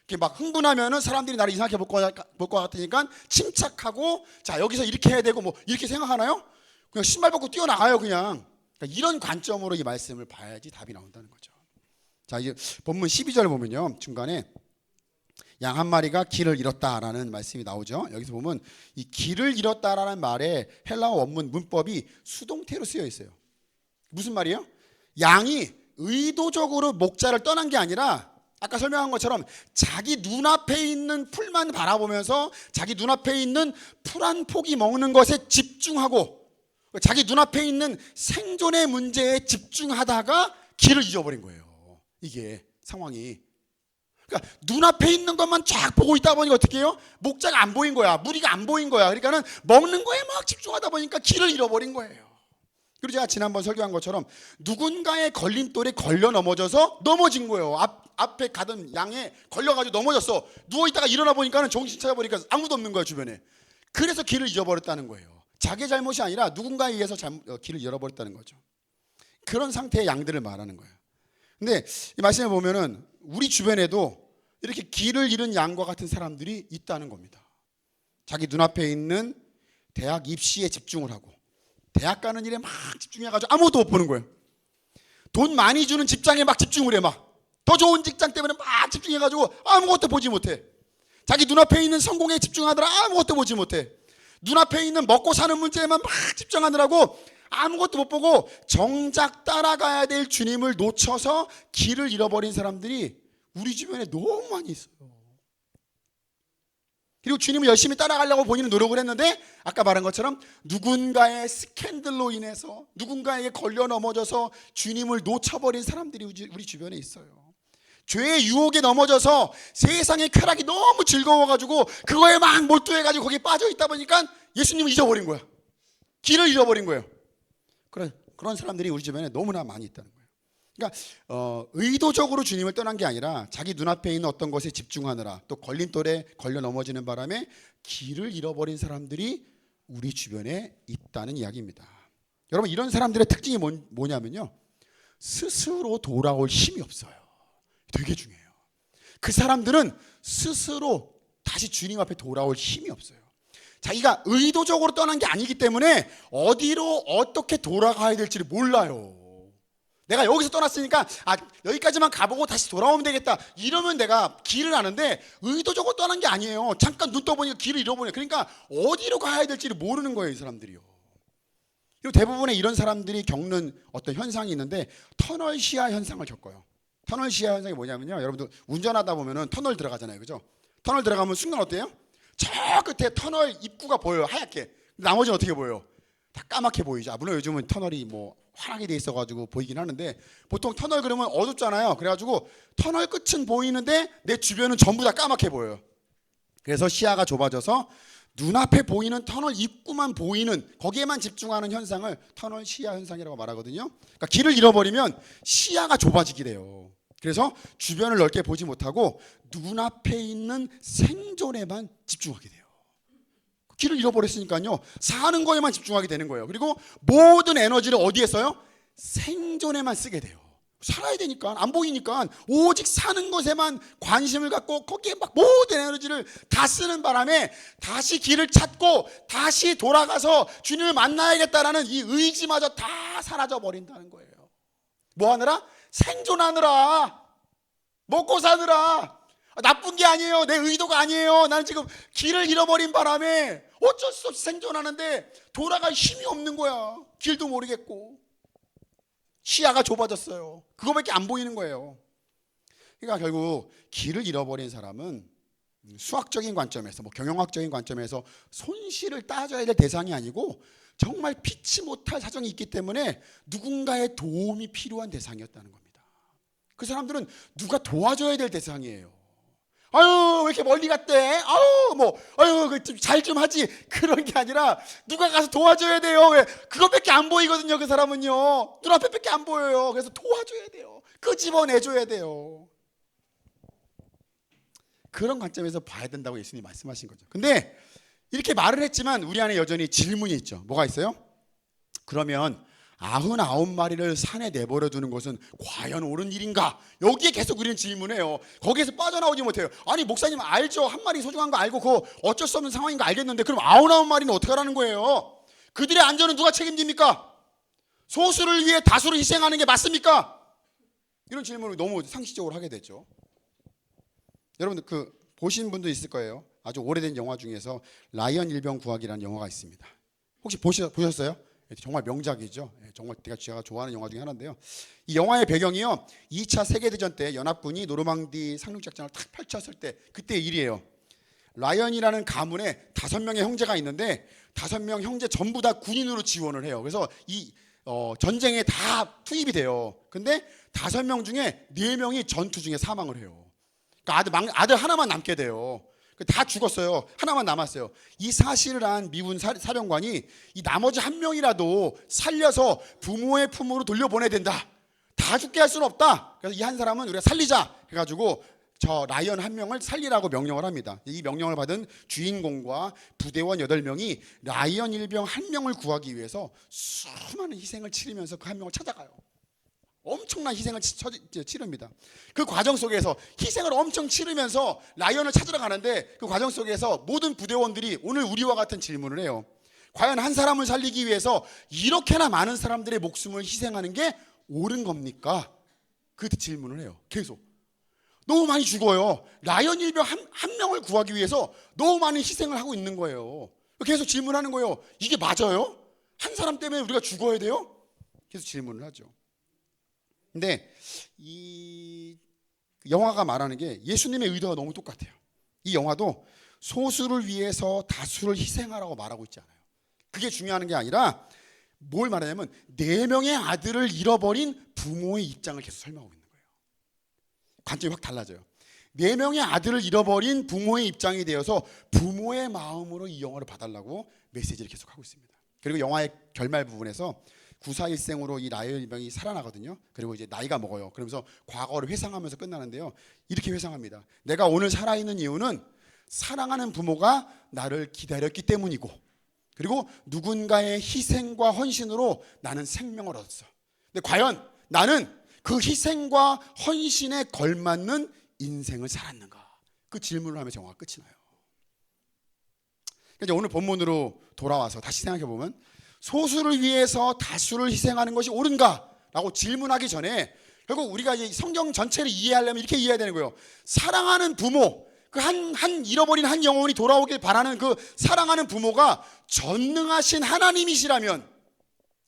이렇게 막 흥분하면은 사람들이 나를 이상하게 볼 것 같으니까 침착하고, 자 여기서 이렇게 해야 되고 뭐 이렇게 생각하나요? 그냥 신발 벗고 뛰어나가요 그냥. 그러니까 이런 관점으로 이 말씀을 봐야지 답이 나온다는 거죠. 자 이제 본문 12절 보면요, 중간에 양 한 마리가 길을 잃었다라는 말씀이 나오죠. 여기서 보면 이 길을 잃었다라는 말에 헬라어 원문 문법이 수동태로 쓰여 있어요. 무슨 말이에요? 양이 의도적으로 목자를 떠난 게 아니라 아까 설명한 것처럼 자기 눈앞에 있는 풀만 바라보면서 자기 눈앞에 있는 풀 한 포기 먹는 것에 집중하고 자기 눈앞에 있는 생존의 문제에 집중하다가 길을 잃어버린 거예요. 이게 상황이. 그러니까 눈앞에 있는 것만 쫙 보고 있다 보니까 어떻게 해요? 목자가 안 보인 거야. 무리가 안 보인 거야. 그러니까는 먹는 거에 막 집중하다 보니까 길을 잃어버린 거예요. 그리고 제가 지난번 설교한 것처럼 누군가의 걸림돌에 걸려 넘어져서 넘어진 거예요. 앞에 가던 양에 걸려가지고 넘어졌어. 누워있다가 일어나 보니까는 정신 차려보니까 아무도 없는 거야 주변에. 그래서 길을 잃어버렸다는 거예요. 자기 잘못이 아니라 누군가에 의해서 길을 잃어버렸다는 거죠. 그런 상태의 양들을 말하는 거예요. 근데 이 말씀을 보면은 우리 주변에도 이렇게 길을 잃은 양과 같은 사람들이 있다는 겁니다. 자기 눈앞에 있는 대학 입시에 집중을 하고 대학 가는 일에 막 집중해가지고 아무것도 못 보는 거예요. 돈 많이 주는 직장에 막 집중을 해. 막 더 좋은 직장 때문에 막 집중해가지고 아무것도 보지 못해. 자기 눈앞에 있는 성공에 집중하느라 아무것도 보지 못해. 눈앞에 있는 먹고 사는 문제에만 막 집중하느라고 아무것도 못 보고 정작 따라가야 될 주님을 놓쳐서 길을 잃어버린 사람들이 우리 주변에 너무 많이 있어요. 그리고 주님을 열심히 따라가려고 본인은 노력을 했는데 아까 말한 것처럼 누군가의 스캔들로 인해서 누군가에게 걸려 넘어져서 주님을 놓쳐버린 사람들이 우리 주변에 있어요. 죄의 유혹에 넘어져서 세상의 쾌락이 너무 즐거워가지고 그거에 막 몰두해가지고 거기에 빠져있다 보니까 예수님을 잊어버린 거야. 길을 잃어버린 거예요. 그런 사람들이 우리 주변에 너무나 많이 있다는 거예요. 그러니까 의도적으로 주님을 떠난 게 아니라 자기 눈앞에 있는 어떤 것에 집중하느라 또 걸림돌에 걸려 넘어지는 바람에 길을 잃어버린 사람들이 우리 주변에 있다는 이야기입니다. 여러분 이런 사람들의 특징이 뭐냐면요, 스스로 돌아올 힘이 없어요. 되게 중요해요. 그 사람들은 스스로 다시 주님 앞에 돌아올 힘이 없어요. 자기가 의도적으로 떠난 게 아니기 때문에 어디로 어떻게 돌아가야 될지를 몰라요. 내가 여기서 떠났으니까 여기까지만 가보고 다시 돌아오면 되겠다 이러면 내가 길을 아는데 의도적으로 떠난 게 아니에요. 잠깐 눈 떠보니까 길을 잃어버려요. 그러니까 어디로 가야 될지를 모르는 거예요, 이 사람들이요. 그리고 대부분의 이런 사람들이 겪는 어떤 현상이 있는데 터널 시야 현상을 겪어요. 터널 시야 현상이 뭐냐면요, 여러분들 운전하다 보면은 터널 들어가잖아요, 그죠? 터널 들어가면 순간 어때요? 저 끝에 터널 입구가 보여요, 하얗게. 나머지는 어떻게 보여요? 다 까맣게 보이죠. 물론 요즘은 터널이 뭐 환하게 돼 있어가지고 보이긴 하는데 보통 터널 그러면 어둡잖아요. 그래가지고 터널 끝은 보이는데 내 주변은 전부 다 까맣게 보여요. 그래서 시야가 좁아져서 눈앞에 보이는 터널 입구만 보이는 거기에만 집중하는 현상을 터널 시야 현상이라고 말하거든요. 그러니까 길을 잃어버리면 시야가 좁아지게 돼요. 그래서 주변을 넓게 보지 못하고 눈앞에 있는 생존에만 집중하게 돼요. 길을 잃어버렸으니까요, 사는 거에만 집중하게 되는 거예요. 그리고 모든 에너지를 어디에 써요? 생존에만 쓰게 돼요. 살아야 되니까, 안 보이니까 오직 사는 것에만 관심을 갖고 거기에 막 모든 에너지를 다 쓰는 바람에 다시 길을 찾고 다시 돌아가서 주님을 만나야겠다라는 이 의지마저 다 사라져 버린다는 거예요. 뭐 하느라? 생존하느라, 먹고 사느라. 나쁜 게 아니에요. 내 의도가 아니에요. 나는 지금 길을 잃어버린 바람에 어쩔 수 없이 생존하는데 돌아갈 힘이 없는 거야. 길도 모르겠고 시야가 좁아졌어요. 그거밖에 안 보이는 거예요. 그러니까 결국 길을 잃어버린 사람은 수학적인 관점에서 뭐 경영학적인 관점에서 손실을 따져야 될 대상이 아니고 정말 피치 못할 사정이 있기 때문에 누군가의 도움이 필요한 대상이었다는 겁니다. 그 사람들은 누가 도와줘야 될 대상이에요. 아유 왜 이렇게 멀리 갔대? 아유 잘 좀 하지. 그런 게 아니라 누가 가서 도와줘야 돼요. 왜? 그것밖에 안 보이거든요. 그 사람은요, 눈앞에밖에 안 보여요. 그래서 도와줘야 돼요. 끄집어내줘야 돼요. 그런 관점에서 봐야 된다고 예수님이 말씀하신 거죠. 근데 이렇게 말을 했지만 우리 안에 여전히 질문이 있죠. 뭐가 있어요? 그러면 99마리를 산에 내버려 두는 것은 과연 옳은 일인가? 여기에 계속 우리는 질문해요. 거기에서 빠져나오지 못해요. 아니 목사님 알죠? 한 마리 소중한 거 알고 그거 어쩔 수 없는 상황인 거 알겠는데 그럼 99마리는 어떻게 하라는 거예요? 그들의 안전은 누가 책임집니까? 소수를 위해 다수를 희생하는 게 맞습니까? 이런 질문을 너무 상식적으로 하게 되죠. 여러분들 그 보신 분도 있을 거예요. 아주 오래된 영화 중에서 라이언 일병 구하기라는 영화가 있습니다. 혹시 보셨어요? 정말 명작이죠. 정말 제가 좋아하는 영화 중에 하나인데요. 이 영화의 배경이요, 2차 세계대전 때 연합군이 노르망디 상륙작전을 탁 펼쳤을 때 그때 일이에요. 라이언이라는 가문에 5명의 형제가 있는데 5명 형제 전부 다 군인으로 지원을 해요. 그래서 이 전쟁에 다 투입이 돼요. 근데 5명 중에 4명이 전투 중에 사망을 해요. 그러니까 아들 하나만 남게 돼요. 다 죽었어요. 하나만 남았어요. 이 사실을 한 미군 사령관이 이 나머지 한 명이라도 살려서 부모의 품으로 돌려보내야 된다. 다 죽게 할 수는 없다. 그래서 이 한 사람은 우리가 살리자 해가지고 저 라이언 한 명을 살리라고 명령을 합니다. 이 명령을 받은 주인공과 부대원 8명이 라이언 일병 한 명을 구하기 위해서 수많은 희생을 치르면서 그 한 명을 찾아가요. 엄청난 희생을 치릅니다. 그 과정 속에서 희생을 엄청 치르면서 라이언을 찾으러 가는데 그 과정 속에서 모든 부대원들이 오늘 우리와 같은 질문을 해요. 과연 한 사람을 살리기 위해서 이렇게나 많은 사람들의 목숨을 희생하는 게 옳은 겁니까? 그 질문을 해요. 계속. 너무 많이 죽어요. 라이언 일병 한 명을 구하기 위해서 너무 많은 희생을 하고 있는 거예요. 계속 질문하는 거예요. 이게 맞아요? 한 사람 때문에 우리가 죽어야 돼요? 계속 질문을 하죠. 근데 이 영화가 말하는 게 예수님의 의도가 너무 똑같아요. 이 영화도 소수를 위해서 다수를 희생하라고 말하고 있지 않아요. 그게 중요한 게 아니라 뭘 말하냐면 4명의 아들을 잃어버린 부모의 입장을 계속 설명하고 있는 거예요. 관점이 확 달라져요. 4명의 아들을 잃어버린 부모의 입장이 되어서 부모의 마음으로 이 영화를 봐달라고 메시지를 계속 하고 있습니다. 그리고 영화의 결말 부분에서 941생으로 이 라이언 일병이 살아나거든요. 그리고 이제 나이가 먹어요. 그러면서 과거를 회상하면서 끝나는데요. 이렇게 회상합니다. 내가 오늘 살아있는 이유는 사랑하는 부모가 나를 기다렸기 때문이고, 그리고 누군가의 희생과 헌신으로 나는 생명을 얻었어. 근데 과연 나는 그 희생과 헌신에 걸맞는 인생을 살았는가? 그 질문을 하면서 영화가 끝이 나요. 이제 오늘 본문으로 돌아와서 다시 생각해 보면 소수를 위해서 다수를 희생하는 것이 옳은가? 라고 질문하기 전에 결국 우리가 이 성경 전체를 이해하려면 이렇게 이해해야 되는 거예요. 사랑하는 부모, 그 잃어버린 한 영혼이 돌아오길 바라는 그 사랑하는 부모가 전능하신 하나님이시라면,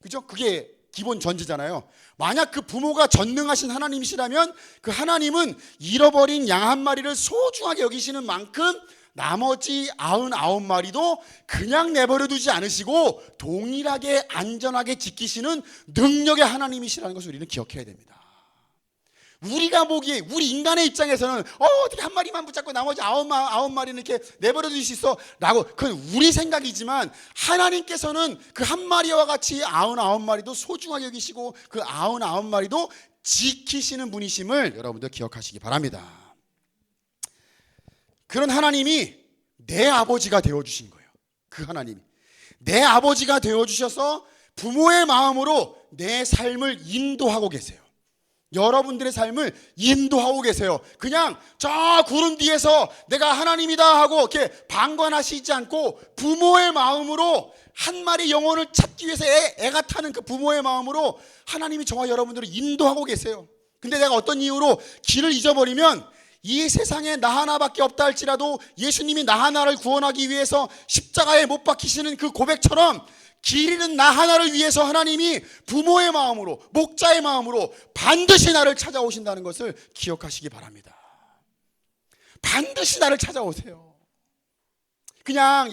그죠? 그게 기본 전제잖아요. 만약 그 부모가 전능하신 하나님이시라면 그 하나님은 잃어버린 양 한 마리를 소중하게 여기시는 만큼 나머지 99마리도 그냥 내버려 두지 않으시고 동일하게 안전하게 지키시는 능력의 하나님이시라는 것을 우리는 기억해야 됩니다. 우리가 보기에 우리 인간의 입장에서는 어떻게 한 마리만 붙잡고 나머지 9마리는 이렇게 내버려 두실 수 있어? 라고 그건 우리 생각이지만 하나님께서는 그 한 마리와 같이 99마리도 소중하게 여기시고 그 99마리도 지키시는 분이심을 여러분들 기억하시기 바랍니다. 그런 하나님이 내 아버지가 되어주신 거예요. 그 하나님이 내 아버지가 되어주셔서 부모의 마음으로 내 삶을 인도하고 계세요. 여러분들의 삶을 인도하고 계세요. 그냥 저 구름 뒤에서 내가 하나님이다 하고 이렇게 방관하시지 않고 부모의 마음으로 한 마리 영혼을 찾기 위해서 애가 타는 그 부모의 마음으로 하나님이 저와 여러분들을 인도하고 계세요. 근데 내가 어떤 이유로 길을 잊어버리면 이 세상에 나 하나밖에 없다 할지라도 예수님이 나 하나를 구원하기 위해서 십자가에 못 박히시는 그 고백처럼 길 잃은 나 하나를 위해서 하나님이 부모의 마음으로, 목자의 마음으로 반드시 나를 찾아오신다는 것을 기억하시기 바랍니다. 반드시 나를 찾아오세요. 그냥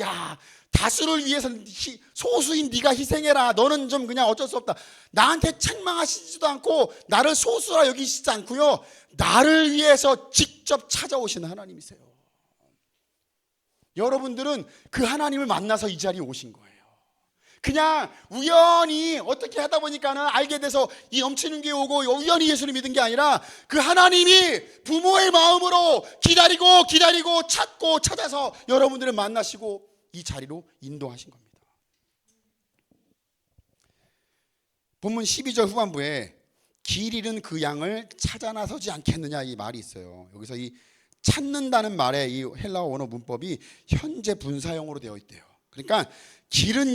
다수를 위해서는 소수인 네가 희생해라, 너는 좀 그냥 어쩔 수 없다, 나한테 책망하시지도 않고 나를 소수라 여기시지 않고요, 나를 위해서 직접 찾아오시는 하나님이세요. 여러분들은 그 하나님을 만나서 이 자리에 오신 거예요. 그냥 우연히 어떻게 하다 보니까는 알게 돼서 이 넘치는 게 오고 우연히 예수를 믿은 게 아니라 그 하나님이 부모의 마음으로 기다리고 찾고 찾아서 여러분들을 만나시고 이 자리로 인도하신 겁니다. 본문 12절 후반부에 길 잃은 그 양을 찾아 나서지 않겠느냐 이 말이 있어요. 여기서 이 찾는다는 말의 이 헬라어 원어 문법이 현재 분사형으로 되어 있대요. 그러니까 길을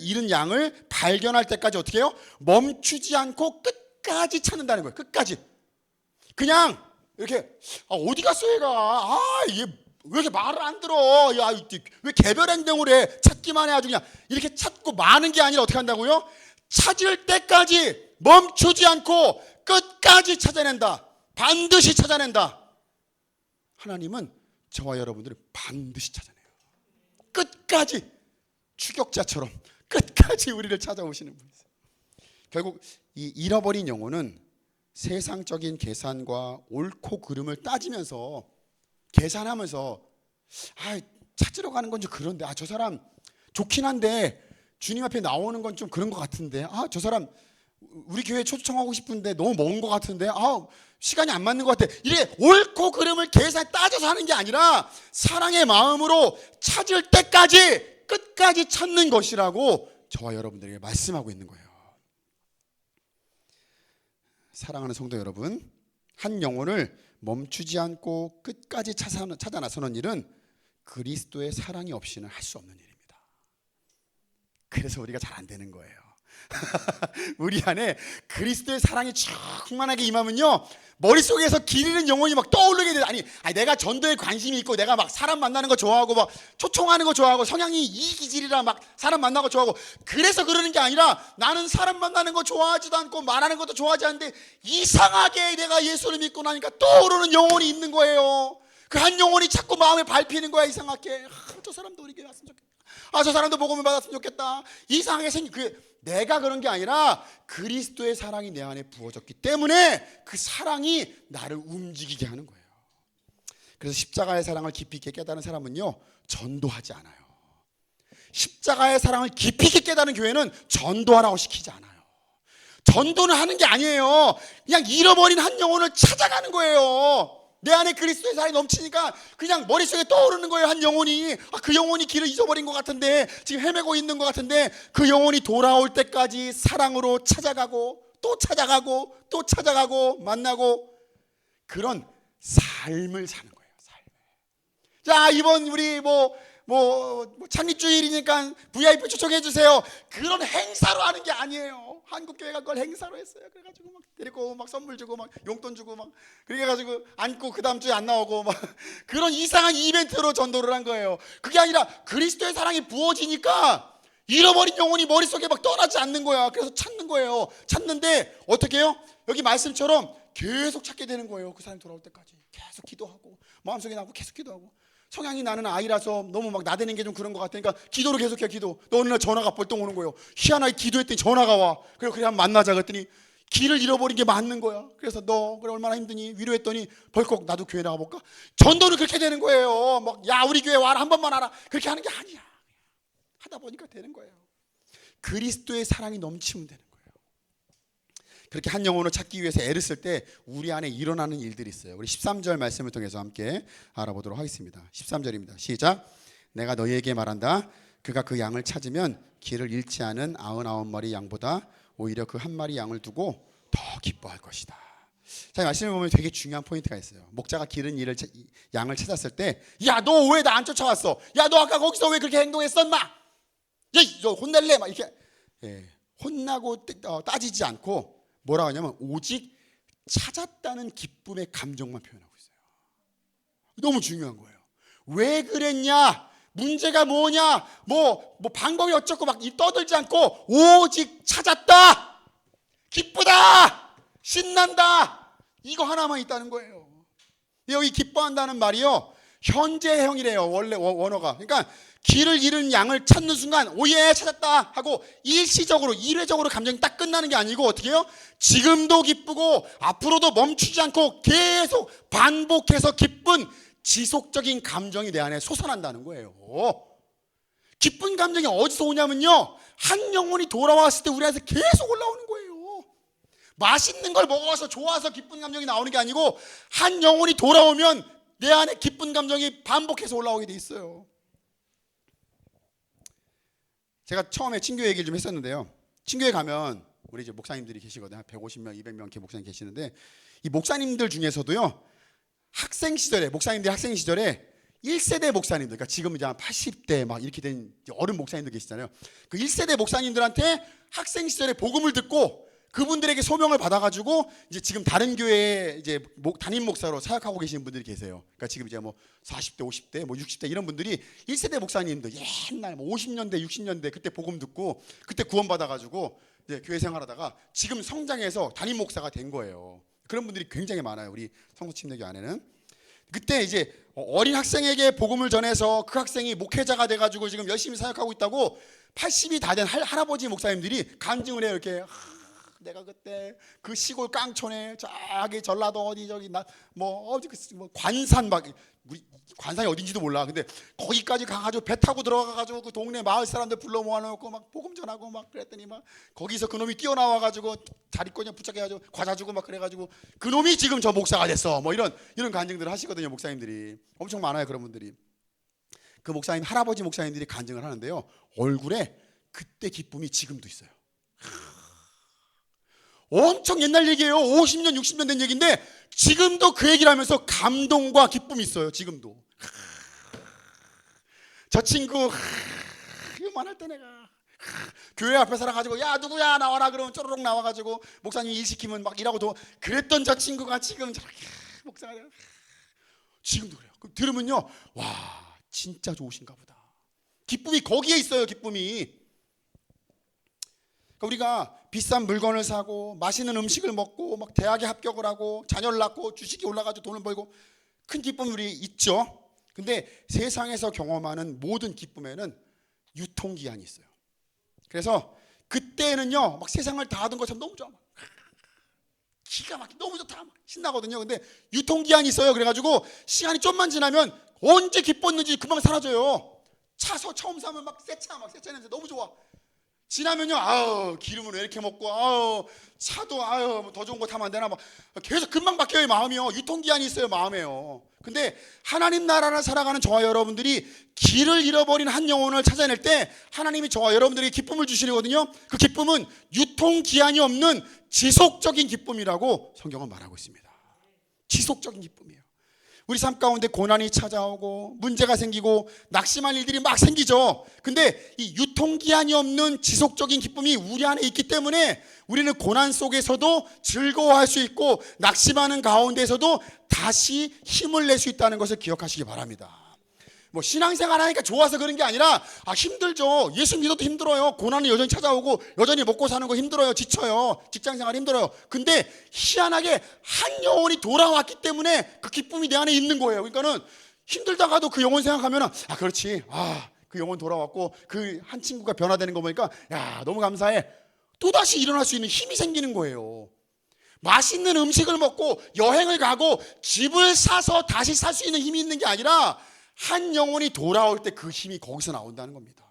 잃은 양을 발견할 때까지 어떻게 해요? 멈추지 않고 끝까지 찾는다는 거예요. 끝까지. 그냥 이렇게 어디 갔어 얘가? 얘 왜 이렇게 말을 안 들어? 야, 왜 개별 행동을 해? 찾기만 해 아주 그냥. 이렇게 찾고 마는 게 아니라 어떻게 한다고요? 찾을 때까지 멈추지 않고 끝까지 찾아낸다. 반드시 찾아낸다. 하나님은 저와 여러분들을 반드시 찾아내요. 끝까지 추격자처럼 끝까지 우리를 찾아오시는 분이세요. 결국 이 잃어버린 영혼은 세상적인 계산과 옳고 그름을 따지면서 계산하면서 찾으러 가는 건 좀 그런데 저 사람 좋긴 한데 주님 앞에 나오는 건 좀 그런 것 같은데 저 사람 우리 교회에 초청하고 싶은데 너무 먼 것 같은데 시간이 안 맞는 것 같아. 이래 옳고 그름을 계산 따져서 하는 게 아니라 사랑의 마음으로 찾을 때까지 끝까지 찾는 것이라고 저와 여러분들에게 말씀하고 있는 거예요. 사랑하는 성도 여러분, 한 영혼을 멈추지 않고 끝까지 찾아 나서는 일은 그리스도의 사랑이 없이는 할 수 없는 일입니다. 그래서 우리가 잘 안 되는 거예요. 우리 안에 그리스도의 사랑이 충만하게 임하면요, 머릿속에서 길 잃은 영혼이 막 떠오르게 돼요. 아니 내가 전도에 관심이 있고 내가 막 사람 만나는 거 좋아하고 막 초청하는 거 좋아하고 성향이 이 기질이라 막 사람 만나고 좋아하고 그래서 그러는 게 아니라 나는 사람 만나는 거 좋아하지도 않고 말하는 것도 좋아하지 않는데 이상하게 내가 예수를 믿고 나니까 떠오르는 영혼이 있는 거예요. 그 한 영혼이 자꾸 마음에 밟히는 거야. 이상하게 저 사람도 우리 교회 왔으면 좋겠다. 저 사람도 복음을 받았으면 좋겠다. 이상하게 내가 그런 게 아니라 그리스도의 사랑이 내 안에 부어졌기 때문에 그 사랑이 나를 움직이게 하는 거예요. 그래서 십자가의 사랑을 깊이 있게 깨달은 사람은요, 전도하지 않아요. 십자가의 사랑을 깊이 있게 깨달은 교회는 전도하라고 시키지 않아요. 전도는 하는 게 아니에요. 그냥 잃어버린 한 영혼을 찾아가는 거예요. 내 안에 그리스도의 사랑이 넘치니까 그냥 머릿속에 떠오르는 거예요. 한 영혼이 그 영혼이 길을 잊어버린 것 같은데 지금 헤매고 있는 것 같은데 그 영혼이 돌아올 때까지 사랑으로 찾아가고 또 찾아가고 또 찾아가고 만나고 그런 삶을 사는 거예요. 자, 이번 우리 창립주일이니까 VIP 초청해 주세요. 그런 행사로 하는 게 아니에요. 한국교회가 그걸 행사로 했어요. 그래가지고 막 데리고 막 선물 주고 막 용돈 주고 막 그래가지고 안고 그 다음 주에 안 나오고 막 그런 이상한 이벤트로 전도를 한 거예요. 그게 아니라 그리스도의 사랑이 부어지니까 잃어버린 영혼이 머릿속에 막 떠나지 않는 거야. 그래서 찾는 거예요. 찾는데 어떻게 해요? 여기 말씀처럼 계속 찾게 되는 거예요. 그 사람이 돌아올 때까지 계속 기도하고 마음속에 나고 계속 기도하고 성향이 나는 아이라서 너무 막 나대는 게 좀 그런 것 같으니까 기도를 계속해. 기도. 너 어느 날 전화가 벌떡 오는 거예요. 희한하게 기도했더니 전화가 와. 그래 한번 만나자 그랬더니 길을 잃어버린 게 맞는 거야. 그래서 너 그래 얼마나 힘드니 위로했더니 벌컥 나도 교회 나가볼까. 전도는 그렇게 되는 거예요. 막 야 우리 교회 와라 한 번만 와라 그렇게 하는 게 아니야. 하다 보니까 되는 거예요. 그리스도의 사랑이 넘치면 되는 거예요. 그렇게 한 영혼을 찾기 위해서 애를 쓸 때 우리 안에 일어나는 일들이 있어요. 우리 13절 말씀을 통해서 함께 알아보도록 하겠습니다. 13절입니다. 시작. 내가 너희에게 말한다. 그가 그 양을 찾으면 길을 잃지 않은 99마리 양보다 오히려 그 한 마리 양을 두고 더 기뻐할 것이다. 자, 말씀을 보면 되게 중요한 포인트가 있어요. 목자가 길은 양을 찾았을 때 야 너 왜 나 안 쫓아왔어? 야 너 아까 거기서 왜 그렇게 행동했어 마? 야 너 혼낼래? 막 이렇게 혼나고 따지지 않고 뭐라고 하냐면 오직 찾았다는 기쁨의 감정만 표현하고 있어요. 너무 중요한 거예요. 왜 그랬냐? 문제가 뭐냐? 뭐 방법이 어쩌고 막 떠들지 않고 오직 찾았다. 기쁘다. 신난다. 이거 하나만 있다는 거예요. 여기 기뻐한다는 말이요. 현재형이래요. 원래 원어가. 그러니까 길을 잃은 양을 찾는 순간 오예 찾았다 하고 일시적으로 일회적으로 감정이 딱 끝나는 게 아니고 어떻게 해요? 지금도 기쁘고 앞으로도 멈추지 않고 계속 반복해서 기쁜 지속적인 감정이 내 안에 솟아난다는 거예요. 기쁜 감정이 어디서 오냐면요, 한 영혼이 돌아왔을 때 우리 안에서 계속 올라오는 거예요. 맛있는 걸 먹어서 좋아서 기쁜 감정이 나오는 게 아니고 한 영혼이 돌아오면 내 안에 기쁜 감정이 반복해서 올라오게 돼 있어요. 제가 처음에 친교 얘기를 좀 했었는데요. 친교회 가면 우리 이제 목사님들이 계시거든요. 한 150명, 200명 이렇게 목사님 계시는데 이 목사님들 중에서도요. 학생 시절에 목사님들 학생 시절에 1세대 목사님들, 그러니까 지금 이제 한 80대 막 이렇게 된 어른 목사님들 계시잖아요. 그 1세대 목사님들한테 학생 시절에 복음을 듣고 그분들에게 소명을 받아가지고 이제 지금 다른 교회에 이제 담임 목사로 사역하고 계시는 분들이 계세요. 그러니까 지금 이제 뭐 40대, 50대, 뭐 60대 이런 분들이 1세대 목사님들 옛날 뭐 50년대, 60년대 그때 복음 듣고 그때 구원 받아가지고 이제 교회 생활하다가 지금 성장해서 담임 목사가 된 거예요. 그런 분들이 굉장히 많아요. 우리 성도침례교 안에는. 그때 이제 어린 학생에게 복음을 전해서 그 학생이 목회자가 돼가지고 지금 열심히 사역하고 있다고 80이 다 된 할아버지 목사님들이 간증을 해요. 이렇게 내가 그때 그 시골 깡촌에 저기 전라도 어디 저기 뭐 관산 막 우리 관산이 어딘지도 몰라. 근데 거기까지 가가지고 배 타고 들어가가지고 그 동네 마을 사람들 불러 모아놓고 막 복음 전하고 막 그랬더니 막 거기서 그 놈이 뛰어나와가지고 자리꼬냐 붙잡혀가지고 과자 주고 막 그래가지고 그 놈이 지금 저 목사가 됐어. 뭐 이런 간증들을 하시거든요. 목사님들이 엄청 많아요. 그런 분들이. 그 목사님 할아버지 목사님들이 간증을 하는데요. 얼굴에 그때 기쁨이 지금도 있어요. 엄청 옛날 얘기예요. 50년, 60년 된 얘기인데 지금도 그 얘기를 하면서 감동과 기쁨이 있어요. 지금도. 저 친구 이만할 때 내가 교회 앞에 살아가지고 야 누구야 나와라 그러면 쪼르륵 나와가지고 목사님이 일 시키면 막 일하고 또 그랬던 저 친구가 지금 저렇게 목사가 돼요. 지금도 그래요. 그럼 들으면요, 와 진짜 좋으신가 보다. 기쁨이 거기에 있어요. 기쁨이. 우리가 비싼 물건을 사고 맛있는 음식을 먹고 막 대학에 합격을 하고 자녀를 낳고 주식이 올라가지고 돈을 벌고 큰 기쁨이 우리 있죠. 근데 세상에서 경험하는 모든 기쁨에는 유통기한이 있어요. 그래서 그때는요 막 세상을 다 얻은 것처럼 너무 좋아, 막 기가 막히게 너무 좋다, 막 신나거든요. 근데 유통기한이 있어요. 그래가지고 시간이 좀만 지나면 언제 기뻤는지 금방 사라져요. 차서 처음 사면 막 새 차 냄새 너무 좋아. 지나면요, 아우 기름은 왜 이렇게 먹고, 아우 차도 아유 뭐 더 좋은 거 타면 안 되나, 막 계속 금방 바뀌어요. 마음이요. 유통기한이 있어요. 마음에요. 근데 하나님 나라를 살아가는 저와 여러분들이 길을 잃어버린 한 영혼을 찾아낼 때 하나님이 저와 여러분들에게 기쁨을 주시거든요. 그 기쁨은 유통기한이 없는 지속적인 기쁨이라고 성경은 말하고 있습니다. 지속적인 기쁨이에요. 우리 삶 가운데 고난이 찾아오고 문제가 생기고 낙심할 일들이 막 생기죠. 근데 이 유통기한이 없는 지속적인 기쁨이 우리 안에 있기 때문에 우리는 고난 속에서도 즐거워할 수 있고 낙심하는 가운데서도 다시 힘을 낼 수 있다는 것을 기억하시기 바랍니다. 뭐 신앙생활 하니까 좋아서 그런 게 아니라 힘들죠. 예수 믿어도 힘들어요. 고난이 여전히 찾아오고 여전히 먹고 사는 거 힘들어요. 지쳐요. 직장생활 힘들어요. 근데 희한하게 한 영혼이 돌아왔기 때문에 그 기쁨이 내 안에 있는 거예요. 그러니까는 힘들다가도 그 영혼 생각하면은 그렇지, 그 영혼 돌아왔고 그 한 친구가 변화되는 거 보니까 야 너무 감사해. 또다시 일어날 수 있는 힘이 생기는 거예요. 맛있는 음식을 먹고 여행을 가고 집을 사서 다시 살 수 있는 힘이 있는 게 아니라 한 영혼이 돌아올 때 그 힘이 거기서 나온다는 겁니다.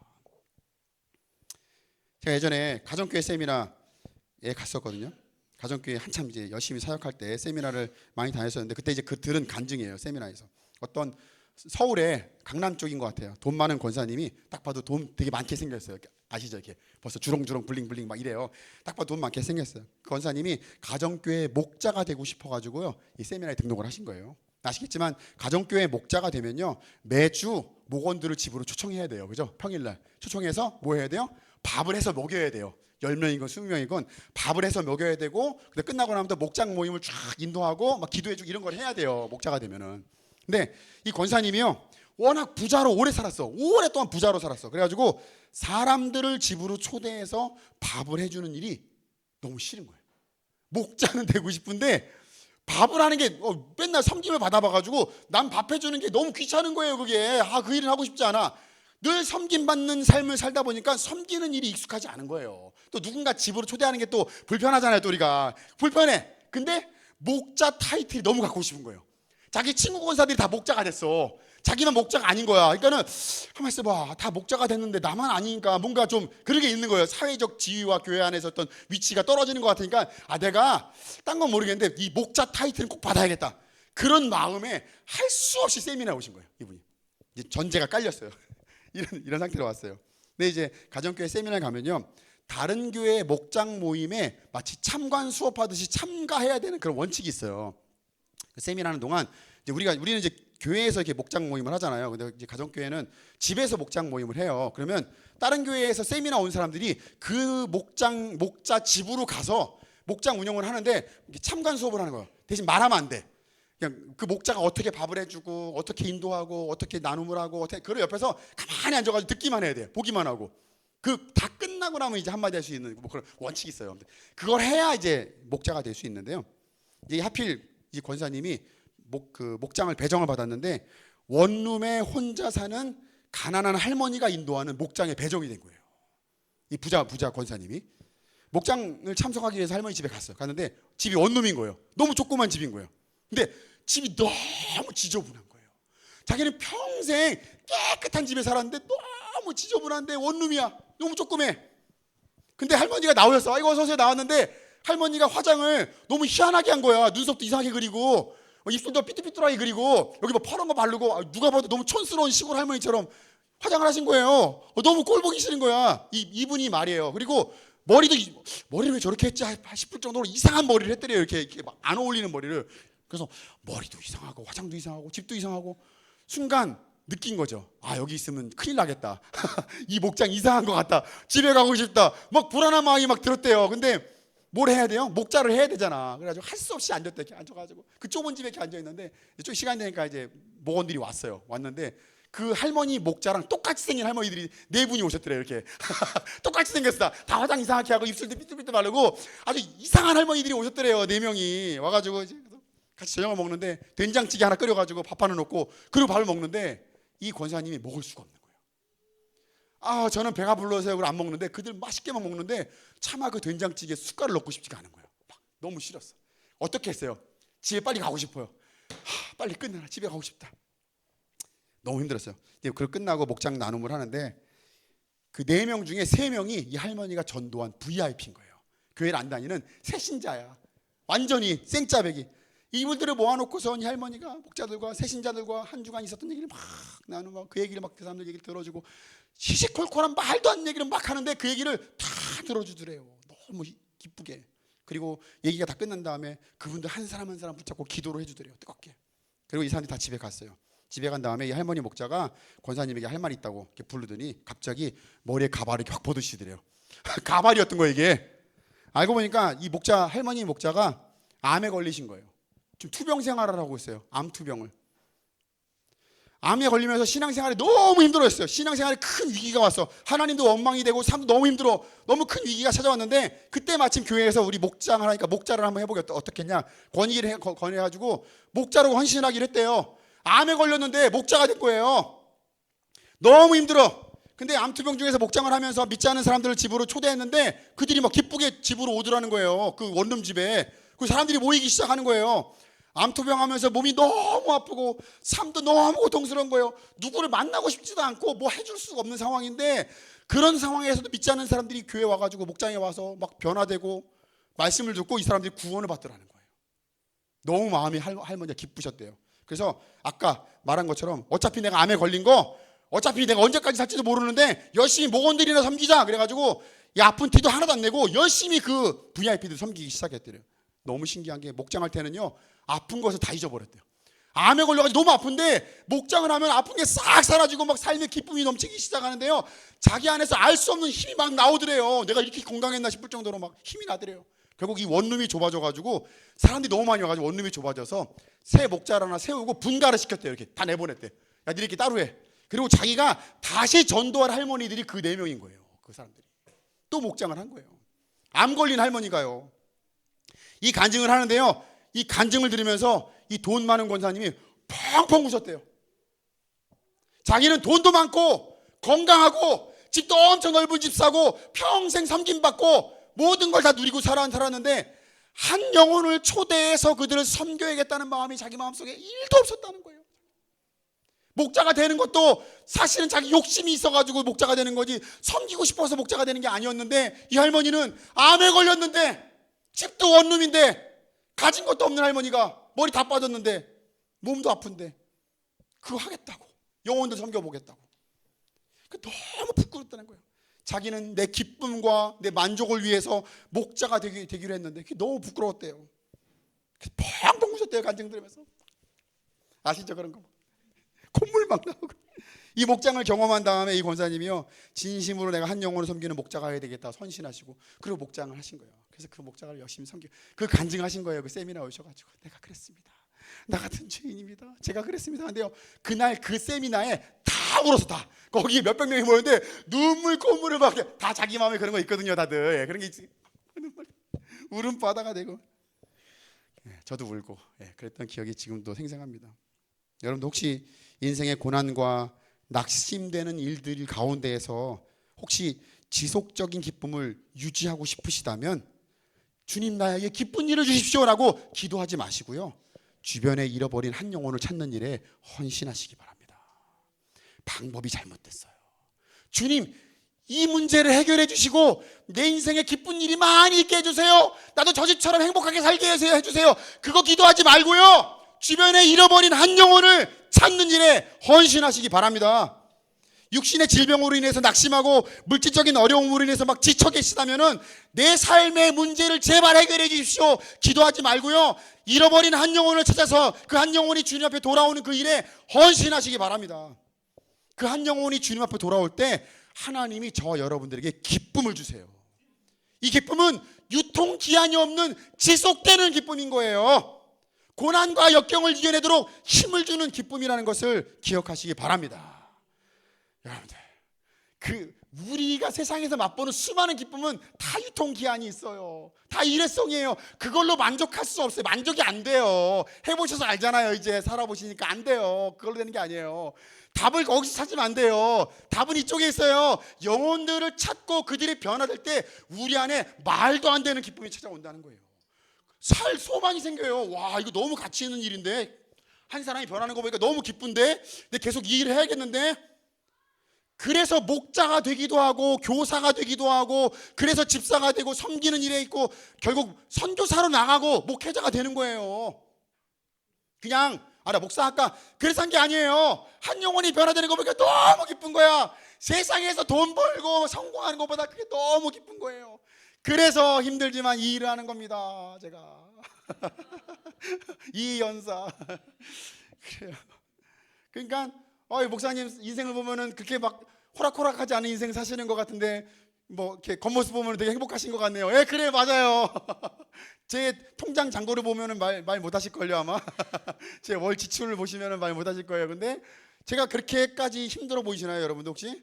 제가 예전에 가정교회 세미나에 갔었거든요. 가정교회 한참 이제 열심히 사역할 때 세미나를 많이 다녔었는데 그때 이제 그 들은 간증이에요. 세미나에서 어떤 서울의 강남 쪽인 것 같아요. 돈 많은 권사님이 딱 봐도 돈 되게 많게 생겼어요. 아시죠? 이렇게 벌써 주렁주렁 블링블링 막 이래요. 딱 봐도 돈 많게 생겼어요. 그 권사님이 가정교회 목자가 되고 싶어가지고요 이 세미나에 등록을 하신 거예요. 아시겠지만 가정교회 목자가 되면요 매주 목원들을 집으로 초청해야 돼요. 그죠? 평일날 초청해서 뭐 해야 돼요? 밥을 해서 먹여야 돼요. 10명이건 20명이건 밥을 해서 먹여야 되고 근데 끝나고 나면 또 목장 모임을 쫙 인도하고 막 기도해주고 이런 걸 해야 돼요. 목자가 되면은. 근데 이 권사님이요 워낙 부자로 오래 살았어. 오랫동안 부자로 살았어. 그래가지고 사람들을 집으로 초대해서 밥을 해주는 일이 너무 싫은 거예요. 목자는 되고 싶은데 밥을 하는 게 맨날 섬김을 받아봐가지고 난 밥 해주는 게 너무 귀찮은 거예요. 그게 그 일은 하고 싶지 않아. 늘 섬김받는 삶을 살다 보니까 섬기는 일이 익숙하지 않은 거예요. 또 누군가 집으로 초대하는 게 또 불편하잖아요. 또 우리가 불편해. 근데 목자 타이틀이 너무 갖고 싶은 거예요. 자기 친구 권사들이 다 목자가 됐어. 자기는 목자가 아닌 거야. 그러니까는 가만 있어봐. 다 목자가 됐는데 나만 아니니까 뭔가 좀 그런 게 있는 거예요. 사회적 지위와 교회 안에서 어떤 위치가 떨어지는 것 같으니까 내가 딴 건 모르겠는데 이 목자 타이틀은 꼭 받아야겠다. 그런 마음에 할 수 없이 세미나에 오신 거예요. 이분이 이제 전제가 깔렸어요. 이런 상태로 왔어요. 근데 이제 가정교회 세미나에 가면요 다른 교회 목장 모임에 마치 참관 수업하듯이 참가해야 되는 그런 원칙이 있어요. 세미나하는 동안 이제 우리는 이제 교회에서 이렇게 목장 모임을 하잖아요. 근데 이제 가정교회는 집에서 목장 모임을 해요. 그러면 다른 교회에서 세미나 온 사람들이 그 목자 집으로 가서 목장 운영을 하는데 참관 수업을 하는 거예요. 대신 말하면 안 돼. 그냥 그 목자가 어떻게 밥을 해주고 어떻게 인도하고 어떻게 나눔을 하고 어떻게 그걸 옆에서 가만히 앉아가지고 듣기만 해야 돼요. 보기만 하고. 그 다 끝나고 나면 이제 한마디 할 수 있는 뭐 그런 원칙이 있어요. 그걸 해야 이제 목자가 될 수 있는데요. 이제 하필 이 권사님이 목장을 배정을 받았는데 원룸에 혼자 사는 가난한 할머니가 인도하는 목장에 배정이 된 거예요. 이 부자 권사님이 목장을 참석하기 위해서 할머니 집에 갔어요. 갔는데 집이 원룸인 거예요. 너무 조그만 집인 거예요. 근데 집이 너무 지저분한 거예요. 자기는 평생 깨끗한 집에 살았는데 너무 지저분한데 원룸이야. 너무 조그매. 근데 할머니가 나오셨어. 아이고 어서 오세요 나왔는데 할머니가 화장을 너무 희한하게 한 거야. 눈썹도 이상하게 그리고 입술도 삐뚤삐뚤하게 그리고 여기 뭐 파란 거 바르고 누가 봐도 너무 촌스러운 시골 할머니처럼 화장을 하신 거예요. 너무 꼴 보기 싫은 거야. 이분이 말이에요. 그리고 머리를 왜 저렇게 했지 싶을 정도로 이상한 머리를 했더래요. 이렇게 막 안 어울리는 머리를. 그래서 머리도 이상하고 화장도 이상하고 집도 이상하고 순간 느낀 거죠. 아 여기 있으면 큰일 나겠다. 이 목장 이상한 것 같다. 집에 가고 싶다. 막 불안한 마음이 막 들었대요. 근데 뭘 해야 돼요? 목자를 해야 되잖아. 그래가지고 할 수 없이 앉았대. 이렇게 앉아가지고 그 좁은 집에 이렇게 앉아 있는데 좀 시간 되니까 이제 목원들이 왔는데 그 할머니 목자랑 똑같이 생긴 할머니들이 4분이 오셨더래요. 이렇게 똑같이 생겼어. 다 화장 이상하게 하고 입술도 삐뚤삐뚤 바르고 아주 이상한 할머니들이 오셨더래요. 4명이 와가지고 이제 같이 저녁을 먹는데 된장찌개 하나 끓여가지고 밥 하나 넣고 그리고 밥을 먹는데 이 권사님이 먹을 수가 없는 거예요. 아 저는 배가 불러서요. 그걸 안 먹는데 그들 맛있게만 먹는데 차마 그 된장찌개에 숟갈을 넣고 싶지가 않은 거예요. 막 너무 싫었어. 어떻게 했어요? 집에 빨리 가고 싶어요. 빨리 끝내라. 집에 가고 싶다. 너무 힘들었어요. 그걸 끝나고 목장 나눔을 하는데 그 4명 중에 3명이 이 할머니가 전도한 VIP인 거예요. 교회를 안 다니는 새신자야. 완전히 생짜배기. 이분들을 모아놓고서 이 할머니가 목자들과 새신자들과 한 주간 있었던 얘기를 막 나누고 그 얘기를 막 그 사람들 얘기를 들어주고 시시콜콜한 말도 안 얘기를 막 하는데 그 얘기를 다 들어주더래요. 너무 기쁘게. 그리고 얘기가 다 끝난 다음에 그분들 한 사람 한 사람 붙잡고 기도를 해주더래요. 뜨겁게. 그리고 이 사람들이 다 집에 갔어요. 집에 간 다음에 이 할머니 목자가 권사님에게 할 말이 있다고 이렇게 부르더니 갑자기 머리에 가발을 확 벗으시더래요. 가발이었던 거예요 이게. 알고 보니까 이 할머니 목자가 암에 걸리신 거예요. 좀 투병 생활을 하고 있어요. 암 투병을. 암에 걸리면서 신앙생활이 너무 힘들었어요. 신앙생활에 큰 위기가 왔어. 하나님도 원망이 되고 삶도 너무 힘들어. 너무 큰 위기가 찾아왔는데 그때 마침 교회에서 우리 목장을 하니까 목자를 한번 해보겠다. 어떻겠냐. 권해가지고 목자로 헌신하기로 했대요. 암에 걸렸는데 목자가 된 거예요. 너무 힘들어. 근데 암투병 중에서 목장을 하면서 믿지 않는 사람들을 집으로 초대했는데 그들이 막 기쁘게 집으로 오더라는 거예요. 그 원룸 집에. 그 사람들이 모이기 시작하는 거예요. 암투병하면서 몸이 너무 아프고 삶도 너무 고통스러운 거예요. 누구를 만나고 싶지도 않고 뭐 해줄 수가 없는 상황인데 그런 상황에서도 믿지 않는 사람들이 교회 와가지고 목장에 와서 막 변화되고 말씀을 듣고 이 사람들이 구원을 받더라는 거예요. 너무 마음이 할머니가 기쁘셨대요. 그래서 아까 말한 것처럼 어차피 내가 암에 걸린 거 어차피 내가 언제까지 살지도 모르는데 열심히 목원들이나 섬기자. 그래가지고 이 아픈 티도 하나도 안 내고 열심히 그 VIP들 섬기기 시작했대요. 너무 신기한 게 목장할 때는요 아픈 것을 다 잊어버렸대요. 암에 걸려가지고 너무 아픈데 목장을 하면 아픈 게 싹 사라지고 막 삶의 기쁨이 넘치기 시작하는데요. 자기 안에서 알 수 없는 힘이 막 나오더래요. 내가 이렇게 건강했나 싶을 정도로 막 힘이 나더래요. 결국 이 원룸이 좁아져가지고 사람들이 너무 많이 와가지고 원룸이 좁아져서 새 목자를 하나 세우고 분가를 시켰대요. 이렇게 다 내보냈대. 야 니네끼리 따로 해. 그리고 자기가 다시 전도할 할머니들이 그 4명인 거예요. 그 사람들이 또 목장을 한 거예요. 암 걸린 할머니가요. 이 간증을 하는데요. 이 간증을 들으면서 이 돈 많은 권사님이 펑펑 웃었대요. 자기는 돈도 많고 건강하고 집도 엄청 넓은 집 사고 평생 섬김받고 모든 걸 다 누리고 살았는데 한 영혼을 초대해서 그들을 섬겨야겠다는 마음이 자기 마음속에 1도 없었다는 거예요. 목자가 되는 것도 사실은 자기 욕심이 있어가지고 목자가 되는 거지 섬기고 싶어서 목자가 되는 게 아니었는데 이 할머니는 암에 걸렸는데 집도 원룸인데 가진 것도 없는 할머니가 머리 다 빠졌는데 몸도 아픈데 그거 하겠다고 영혼들 섬겨보겠다고 너무 부끄럽다는 거예요. 자기는 내 기쁨과 내 만족을 위해서 목자가 되기로 했는데 그게 너무 부끄러웠대요. 펑펑 우셨대요. 간증 들으면서. 아시죠 그런 거? 콧물 막 나오고. 이 목장을 경험한 다음에 이 권사님이요, 진심으로 내가 한 영혼을 섬기는 목자가 해야 되겠다 선신하시고, 그리고 목장을 하신 거예요. 그래서 그 목장을 열심히 섬기고 그 간증하신 거예요. 그 세미나 오셔가지고 내가 그랬습니다. 나 같은 죄인입니다. 제가 그랬습니다. 근데요, 그날 그 세미나에 다 울어서 다 거기 몇백 명이 모였는데 눈물 콧물을 막 다 자기 마음에 그런 거 있거든요. 다들. 예, 그런 게 있지. 울음바다가 되고. 예, 저도 울고. 예, 그랬던 기억이 지금도 생생합니다. 여러분도 혹시 인생의 고난과 낙심되는 일들 가운데에서 혹시 지속적인 기쁨을 유지하고 싶으시다면 주님 나에게 기쁜 일을 주십시오라고 기도하지 마시고요, 주변에 잃어버린 한 영혼을 찾는 일에 헌신하시기 바랍니다. 방법이 잘못됐어요. 주님, 이 문제를 해결해 주시고 내 인생에 기쁜 일이 많이 있게 해주세요. 나도 저 집처럼 행복하게 살게 해주세요. 그거 기도하지 말고요, 주변에 잃어버린 한 영혼을 찾는 일에 헌신하시기 바랍니다. 육신의 질병으로 인해서 낙심하고 물질적인 어려움으로 인해서 막 지쳐 계시다면은 내 삶의 문제를 제발 해결해 주십시오. 기도하지 말고요, 잃어버린 한 영혼을 찾아서 그 한 영혼이 주님 앞에 돌아오는 그 일에 헌신하시기 바랍니다. 그 한 영혼이 주님 앞에 돌아올 때 하나님이 저 여러분들에게 기쁨을 주세요. 이 기쁨은 유통기한이 없는 지속되는 기쁨인 거예요. 고난과 역경을 이겨내도록 힘을 주는 기쁨이라는 것을 기억하시기 바랍니다. 여러분들, 우리가 세상에서 맛보는 수많은 기쁨은 다 유통기한이 있어요. 다 일회성이에요. 그걸로 만족할 수 없어요. 만족이 안 돼요. 해보셔서 알잖아요. 이제 살아보시니까 안 돼요. 그걸로 되는 게 아니에요. 답을 거기서 찾으면 안 돼요. 답은 이쪽에 있어요. 영혼들을 찾고 그들이 변화될 때 우리 안에 말도 안 되는 기쁨이 찾아온다는 거예요. 살 소망이 생겨요. 와, 이거 너무 가치 있는 일인데, 한 사람이 변하는 거 보니까 너무 기쁜데, 근데 계속 이 일을 해야겠는데. 그래서 목자가 되기도 하고 교사가 되기도 하고, 그래서 집사가 되고 섬기는 일에 있고, 결국 선교사로 나가고 목회자가 되는 거예요. 그냥 나 목사 할까 그래서 한 게 아니에요. 한 영혼이 변화되는 거 보니까 너무 기쁜 거야. 세상에서 돈 벌고 성공하는 것보다 그게 너무 기쁜 거예요. 그래서 힘들지만 이 일을 하는 겁니다. 제가 이 연사. 그래요. 그러니까 목사님 인생을 보면은 그렇게 막 호락호락하지 않은 인생 사시는 것 같은데, 뭐 이렇게 겉모습 보면 되게 행복하신 것 같네요. 예, 그래, 맞아요. 제 통장 잔고를 보면은 말 못하실 걸요 아마. 제 월 지출을 보시면은 말 못하실 거예요. 근데 제가 그렇게까지 힘들어 보이시나요, 여러분들 혹시?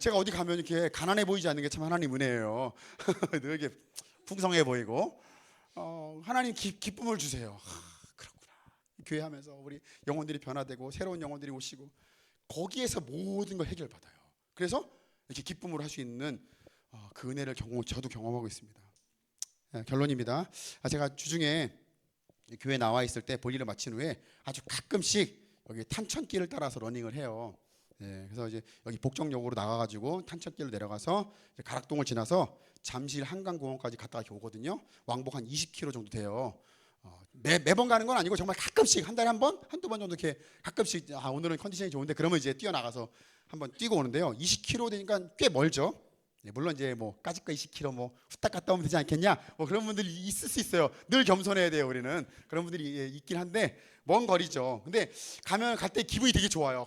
제가 어디 가면 이렇게 가난해 보이지 않는 게 참 하나님 은혜예요. 늘 이렇게 풍성해 보이고, 하나님 기쁨을 주세요. 그렇구나. 교회 하면서 우리 영혼들이 변화되고 새로운 영혼들이 오시고 거기에서 모든 걸 해결받아요. 그래서 이렇게 기쁨으로 할 수 있는 그 은혜를 저도 경험하고 있습니다. 결론입니다. 제가 주중에 교회 나와 있을 때 볼일을 마친 후에 아주 가끔씩 여기 탄천길을 따라서 러닝을 해요. 그래서 이제 여기 복정역으로 나가가지고 탄천길을 내려가서 가락동을 지나서 잠실 한강공원까지 갔다 오거든요. 왕복 한 20km 정도 돼요. 매번 가는 건 아니고 정말 가끔씩 한 달에 한 번, 한두 번 정도 이렇게 가끔씩 오늘은 컨디션이 좋은데 그러면 이제 뛰어나가서 한번 뛰고 오는데요. 20km 되니까 꽤 멀죠. 물론 이제 뭐 까짓거 20km 뭐 후딱 갔다 오면 되지 않겠냐, 뭐 그런 분들이 있을 수 있어요. 늘 겸손해야 돼요. 우리는 그런 분들이 있긴 한데 먼 거리죠. 근데 갈 때 기분이 되게 좋아요.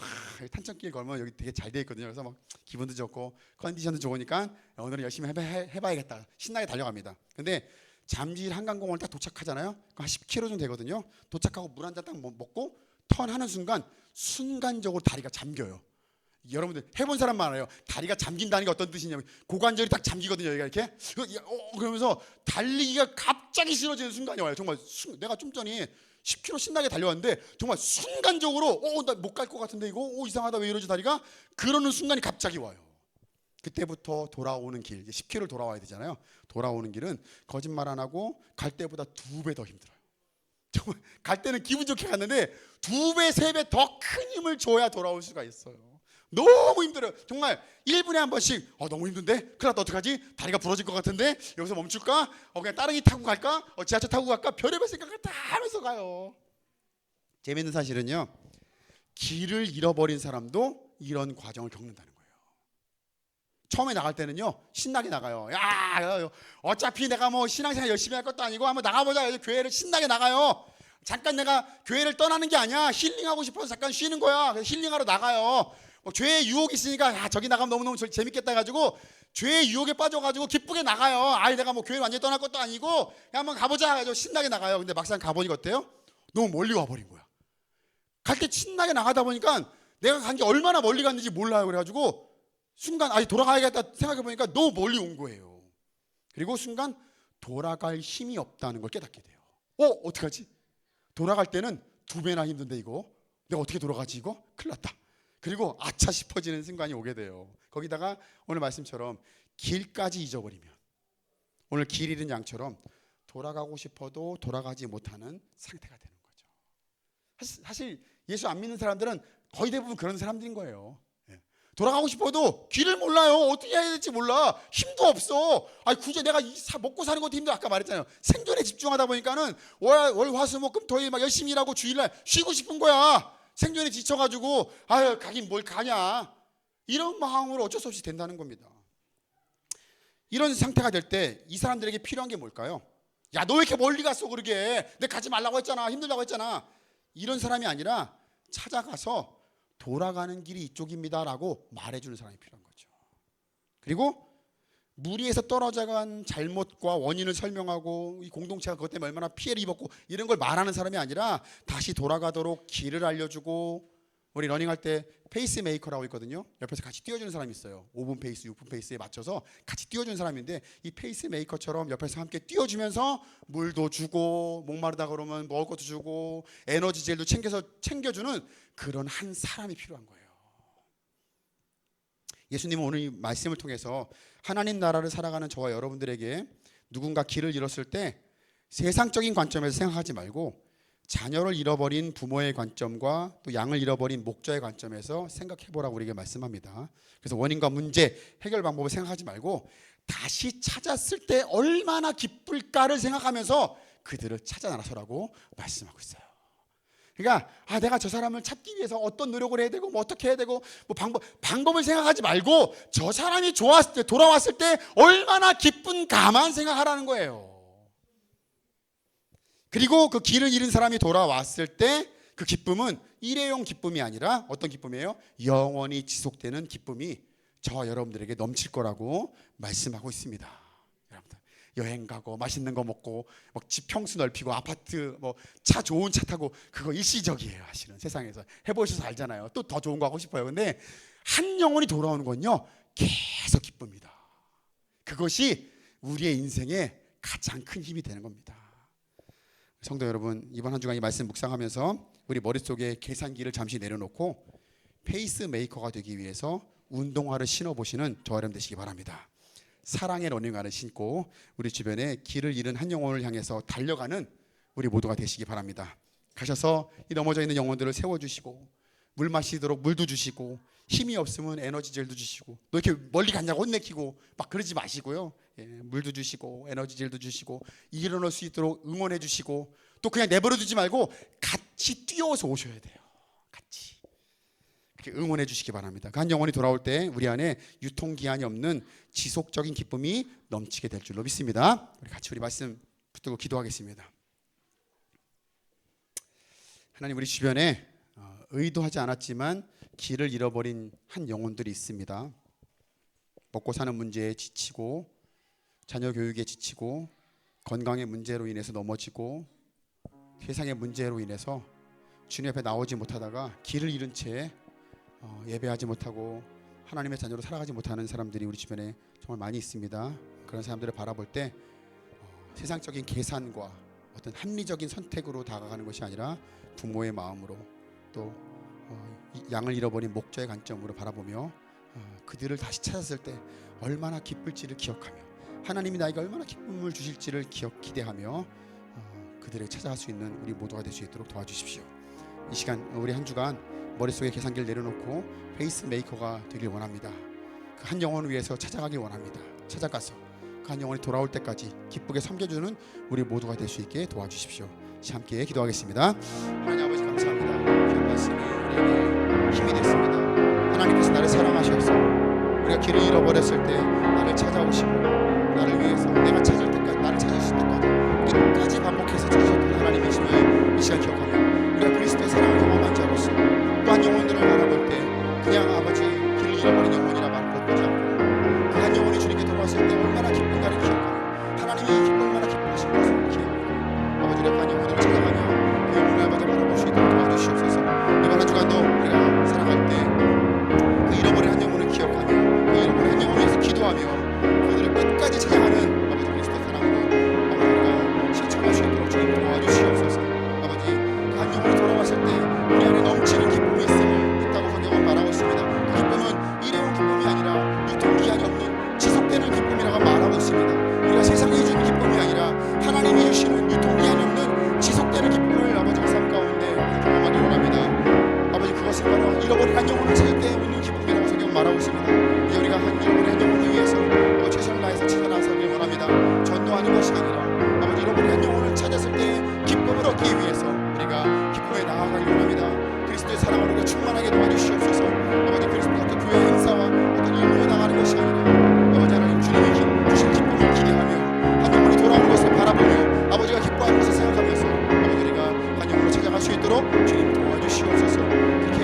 탄천길 걸으면 여기 되게 잘 돼 있거든요. 그래서 막 기분도 좋고 컨디션도 좋으니까 오늘은 열심히 해봐야겠다 신나게 달려갑니다. 근데 잠실 한강공원을 딱 도착하잖아요. 한 10km 정도 되거든요. 도착하고 물 한 잔 딱 먹고 턴하는 순간적으로 다리가 잠겨요. 여러분들 해본 사람 많아요. 다리가 잠긴다는 게 어떤 뜻이냐면 고관절이 딱 잠기거든요. 여기가 이렇게 그러면서 달리기가 갑자기 싫어지는 순간이 와요. 정말 내가 좀 전에 10km 신나게 달려왔는데 정말 순간적으로 나 못 갈 것 같은데 이거 이상하다, 왜 이러지 다리가, 그러는 순간이 갑자기 와요. 그때부터 돌아오는 길, 10km를 돌아와야 되잖아요. 돌아오는 길은 거짓말 안 하고 갈 때보다 2배 더 힘들어요. 정말 갈 때는 기분 좋게 갔는데 2배, 3배 더 큰 힘을 줘야 돌아올 수가 있어요. 너무 힘들어요. 정말 1분에 한 번씩 너무 힘든데? 큰일 났다, 어떡하지? 다리가 부러질 것 같은데? 여기서 멈출까? 그냥 따릉이 타고 갈까? 지하철 타고 갈까? 별의별 생각을 다 하면서 가요. 재밌는 사실은요, 길을 잃어버린 사람도 이런 과정을 겪는다는 거예요. 처음에 나갈 때는요 신나게 나가요. 야, 어차피 내가 뭐 신앙생활 열심히 할 것도 아니고 한번 나가보자. 그래서 교회를 신나게 나가요. 잠깐 내가 교회를 떠나는 게 아니야. 힐링하고 싶어서 잠깐 쉬는 거야. 그래서 힐링하러 나가요. 죄의 유혹이 있으니까 저기 나가면 너무너무 재밌겠다 해가지고 죄의 유혹에 빠져가지고 기쁘게 나가요. 아이 내가 뭐 교회 완전히 떠날 것도 아니고 그냥 한번 가보자 해가지고 신나게 나가요. 근데 막상 가보니까 어때요? 너무 멀리 와버린 거야. 갈 때 신나게 나가다 보니까 내가 간 게 얼마나 멀리 갔는지 몰라요. 그래가지고 순간 돌아가야겠다 생각해보니까 너무 멀리 온 거예요. 그리고 순간 돌아갈 힘이 없다는 걸 깨닫게 돼요. 어떡하지? 돌아갈 때는 2배나 힘든데 이거 내가 어떻게 돌아가지 이거? 큰일 났다. 그리고 아차 싶어지는 순간이 오게 돼요. 거기다가 오늘 말씀처럼 길까지 잊어버리면 오늘 길 잃은 양처럼 돌아가고 싶어도 돌아가지 못하는 상태가 되는 거죠. 사실 예수 안 믿는 사람들은 거의 대부분 그런 사람들인 거예요. 돌아가고 싶어도 길을 몰라요. 어떻게 해야 될지 몰라. 힘도 없어. 굳이 내가 먹고 사는 것도 힘들어. 아까 말했잖아요. 생존에 집중하다 보니까는 월, 화, 수, 목, 금, 토일 막 열심히 일하고 주일날 쉬고 싶은 거야. 생존에 지쳐가지고 가긴 뭘 가냐. 이런 마음으로 어쩔 수 없이 된다는 겁니다. 이런 상태가 될 때 이 사람들에게 필요한 게 뭘까요? 야, 너 왜 이렇게 멀리 갔어 그러게. 내가 가지 말라고 했잖아. 힘들다고 했잖아. 이런 사람이 아니라 찾아가서 돌아가는 길이 이쪽입니다라고 말해주는 사람이 필요한 거죠. 그리고 무리에서 떨어져간 잘못과 원인을 설명하고 이 공동체가 그것 때문에 얼마나 피해를 입었고 이런 걸 말하는 사람이 아니라 다시 돌아가도록 길을 알려주고, 우리 러닝할 때 페이스메이커라고 있거든요. 옆에서 같이 뛰어주는 사람이 있어요. 5분 페이스, 6분 페이스에 맞춰서 같이 뛰어주는 사람인데 이 페이스메이커처럼 옆에서 함께 뛰어주면서 물도 주고 목마르다 그러면 먹을 것도 주고 에너지 젤도 챙겨주는 그런 한 사람이 필요한 거예요. 예수님은 오늘 이 말씀을 통해서 하나님 나라를 살아가는 저와 여러분들에게 누군가 길을 잃었을 때 세상적인 관점에서 생각하지 말고 자녀를 잃어버린 부모의 관점과 또 양을 잃어버린 목자의 관점에서 생각해보라고 우리에게 말씀합니다. 그래서 원인과 문제, 해결 방법을 생각하지 말고 다시 찾았을 때 얼마나 기쁠까를 생각하면서 그들을 찾아 나서라고 말씀하고 있어요. 그러니까 내가 저 사람을 찾기 위해서 어떤 노력을 해야 되고 뭐 어떻게 해야 되고 뭐 방법을 생각하지 말고 저 사람이 좋았을 때, 돌아왔을 때 얼마나 기쁜가만 생각하라는 거예요. 그리고 그 길을 잃은 사람이 돌아왔을 때 그 기쁨은 일회용 기쁨이 아니라 어떤 기쁨이에요? 영원히 지속되는 기쁨이 저와 여러분들에게 넘칠 거라고 말씀하고 있습니다. 여러분들 여행 가고 맛있는 거 먹고 막 집 평수 넓히고 아파트 뭐 차 좋은 차 타고 그거 일시적이에요. 사실은 세상에서 해보셔서 알잖아요. 또 더 좋은 거 하고 싶어요. 근데 한 영혼이 돌아오는 건요 계속 기쁩니다. 그것이 우리의 인생의 가장 큰 힘이 되는 겁니다. 성도 여러분, 이번 한 주간 이 말씀 묵상하면서 우리 머릿속에 계산기를 잠시 내려놓고 페이스메이커가 되기 위해서 운동화를 신어보시는 저와 여러분 되시기 바랍니다. 사랑의 러닝화를 신고 우리 주변에 길을 잃은 한 영혼을 향해서 달려가는 우리 모두가 되시기 바랍니다. 가셔서 이 넘어져 있는 영혼들을 세워주시고 물 마시도록 물도 주시고 힘이 없으면 에너지젤도 주시고 너 이렇게 멀리 갔냐고 혼내키고 막 그러지 마시고요. 물도 주시고 에너지젤도 주시고 일어날 수 있도록 응원해 주시고 또 그냥 내버려 두지 말고 같이 뛰어서 오셔야 돼요. 같이 이렇게 응원해 주시기 바랍니다. 그 한 영혼이 돌아올 때 우리 안에 유통기한이 없는 지속적인 기쁨이 넘치게 될 줄로 믿습니다. 우리 같이 우리 말씀 붙들고 기도하겠습니다. 하나님, 우리 주변에 의도하지 않았지만 길을 잃어버린 한 영혼들이 있습니다. 먹고 사는 문제에 지치고 자녀 교육에 지치고 건강의 문제로 인해서 넘어지고 세상의 문제로 인해서 주님 앞에 나오지 못하다가 길을 잃은 채 예배하지 못하고 하나님의 자녀로 살아가지 못하는 사람들이 우리 주변에 정말 많이 있습니다. 그런 사람들을 바라볼 때 세상적인 계산과 어떤 합리적인 선택으로 다가가는 것이 아니라 부모의 마음으로 또 양을 잃어버린 목자의 관점으로 바라보며 그들을 다시 찾았을 때 얼마나 기쁠지를 기억하며 하나님이 나에게 얼마나 기쁨을 주실지를 기대하며 그들을 찾아갈 수 있는 우리 모두가 될 수 있도록 도와주십시오. 이 시간 우리 한 주간 머릿속에 계산기를 내려놓고 페이스메이커가 되길 원합니다. 그 한 영혼을 위해서 찾아가길 원합니다. 찾아가서 그 한 영혼이 돌아올 때까지 기쁘게 섬겨주는 우리 모두가 될 수 있게 도와주십시오. 함께 기도하겠습니다. 하나님 아버지 감사합니다. 귀한 말씀이 우리에게 힘이 됐습니다. 하나님께서 나를 사랑하셔서 우리 우리가 길을 잃어버렸을 때 나를 찾아오시고 나를 위해서 내가 찾을 때까지 나를 찾으실 때까지 끝까지 반복해서 찾으셨던 하나님이심을 이 시간 기억하며 우리가 그리스도의 사랑을 경험한 자로서 또한 영혼들을 바라볼 때 그냥 아버지 길을 잃어버린 영혼이라 말보지 않고 그 한 영혼이 주님께 돌아왔을 때 얼마나 기쁜가를 기억하며 하나님이 얼마나 기뻐하신 것을 기억하며 아버지 우리가 한 영혼들을 찾아가며 그 영혼을 아버지 바라볼 수 있도록 도와주시옵소서. 이번 한 주간도 우리가 살아갈 때 그 잃어버린 한 영혼을 기억하며 그 잃어버린 한 영혼을 위해서 기도하며 그들을 끝까지 찾아가는 아버지 그리스도의 사랑으로 아버지 우리가 실천할 수 있도록 주님 도와주시옵소서. 아버지 그 한 영혼이 돌아왔을 때 우리 안에 넘치는 기쁨이 있다고 성경은 말하고 있습니다. 그 기쁨은 일회용 기쁨이 아니라 유통기한이 없는 지속되는 기쁨이라고 말하고 있습니다. 우리가 세상이 주는 기쁨이 아니라 하나님이 주시는 유통기한이 없는 지속되는 기쁨을 아버지가 삶 가운데 경험하기 원합니다. 아버지 그것은 바로 잃어버린 한 영혼을 찾을 때 오는 기쁨이라고 성경 말하고 있습니다. 이제 우리가 잃어버린 한 영혼을 위해서 최선을 다해서 찾아나서길 원합니다. 전도하는 것이 아니라 아버지 잃어버린 한 영혼을 찾았을 때 기쁨을 얻기 위해서 우리가 기쁨에 나아가길 원합니다. 그리스도의 사랑으로 우리가 충만하게 도와주시옵소서. 아버지 그리스도 어떤 교회 행사와 어떤 임무에 나가는 것이 아니라 아버지 하나님 주님이 주신 기쁨을 기대하며 한 영혼이 돌아오는 것을 바라보며 아버지가 기뻐하는 것을 생각하면서 아버지 우리가 한 영혼을 찾아갈 수 있도록 주님 도와주시옵소서. 그렇게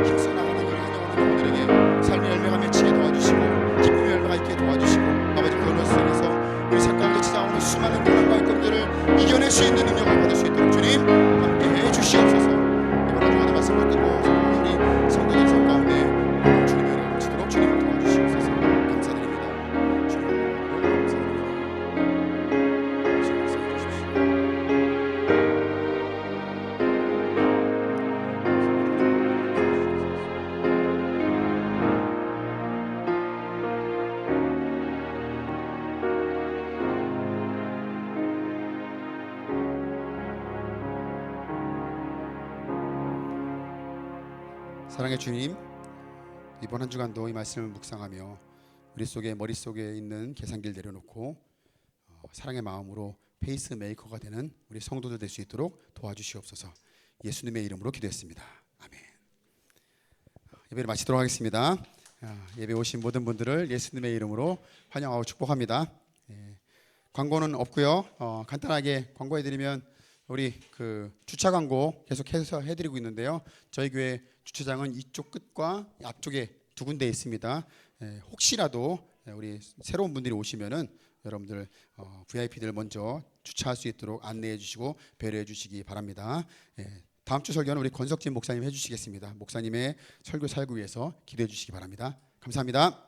힘써 나가는 우리 한 영혼들에게 삶의 열매가 맺히게 도와주시고 기쁨의 열매가 있게 도와주시고 아버지 그 언어 속에서 우리 삶 가운데 찾아오는 수많은 고난과 힘듦들을 이겨낼 수 있는 능력을 받을 수 있도록 주님 함께해 주시옵소서. 이번 한 주간의 말씀 받고 우리 성도들 삶 가운데 주님의 은혜가 넘치도록 주님 도와주시옵소서. 감사드립니다. 주님 감사드립니다. 주님 말씀해 주십시오. 사랑의 주님, 이번 한 주간도 이 말씀을 묵상하며 우리 속에 머릿속에 있는 계산기를 내려놓고 사랑의 마음으로 페이스메이커가 되는 우리 성도들 될 수 있도록 도와주시옵소서. 예수님의 이름으로 기도했습니다. 아멘. 예배를 마치도록 하겠습니다. 예배 오신 모든 분들을 예수님의 이름으로 환영하고 축복합니다. 광고는 없고요. 간단하게 광고해드리면 우리 그 주차 광고 계속해서 해드리고 있는데요. 저희 교회 주차장은 이쪽 끝과 앞쪽에 두 군데 있습니다. 혹시라도 우리 새로운 분들이 오시면은 여러분들 VIP들 먼저 주차할 수 있도록 안내해 주시고 배려해 주시기 바랍니다. 다음 주 설교는 우리 권석진 목사님 해주시겠습니다. 목사님의 설교 살기 위해서 기도해 주시기 바랍니다. 감사합니다.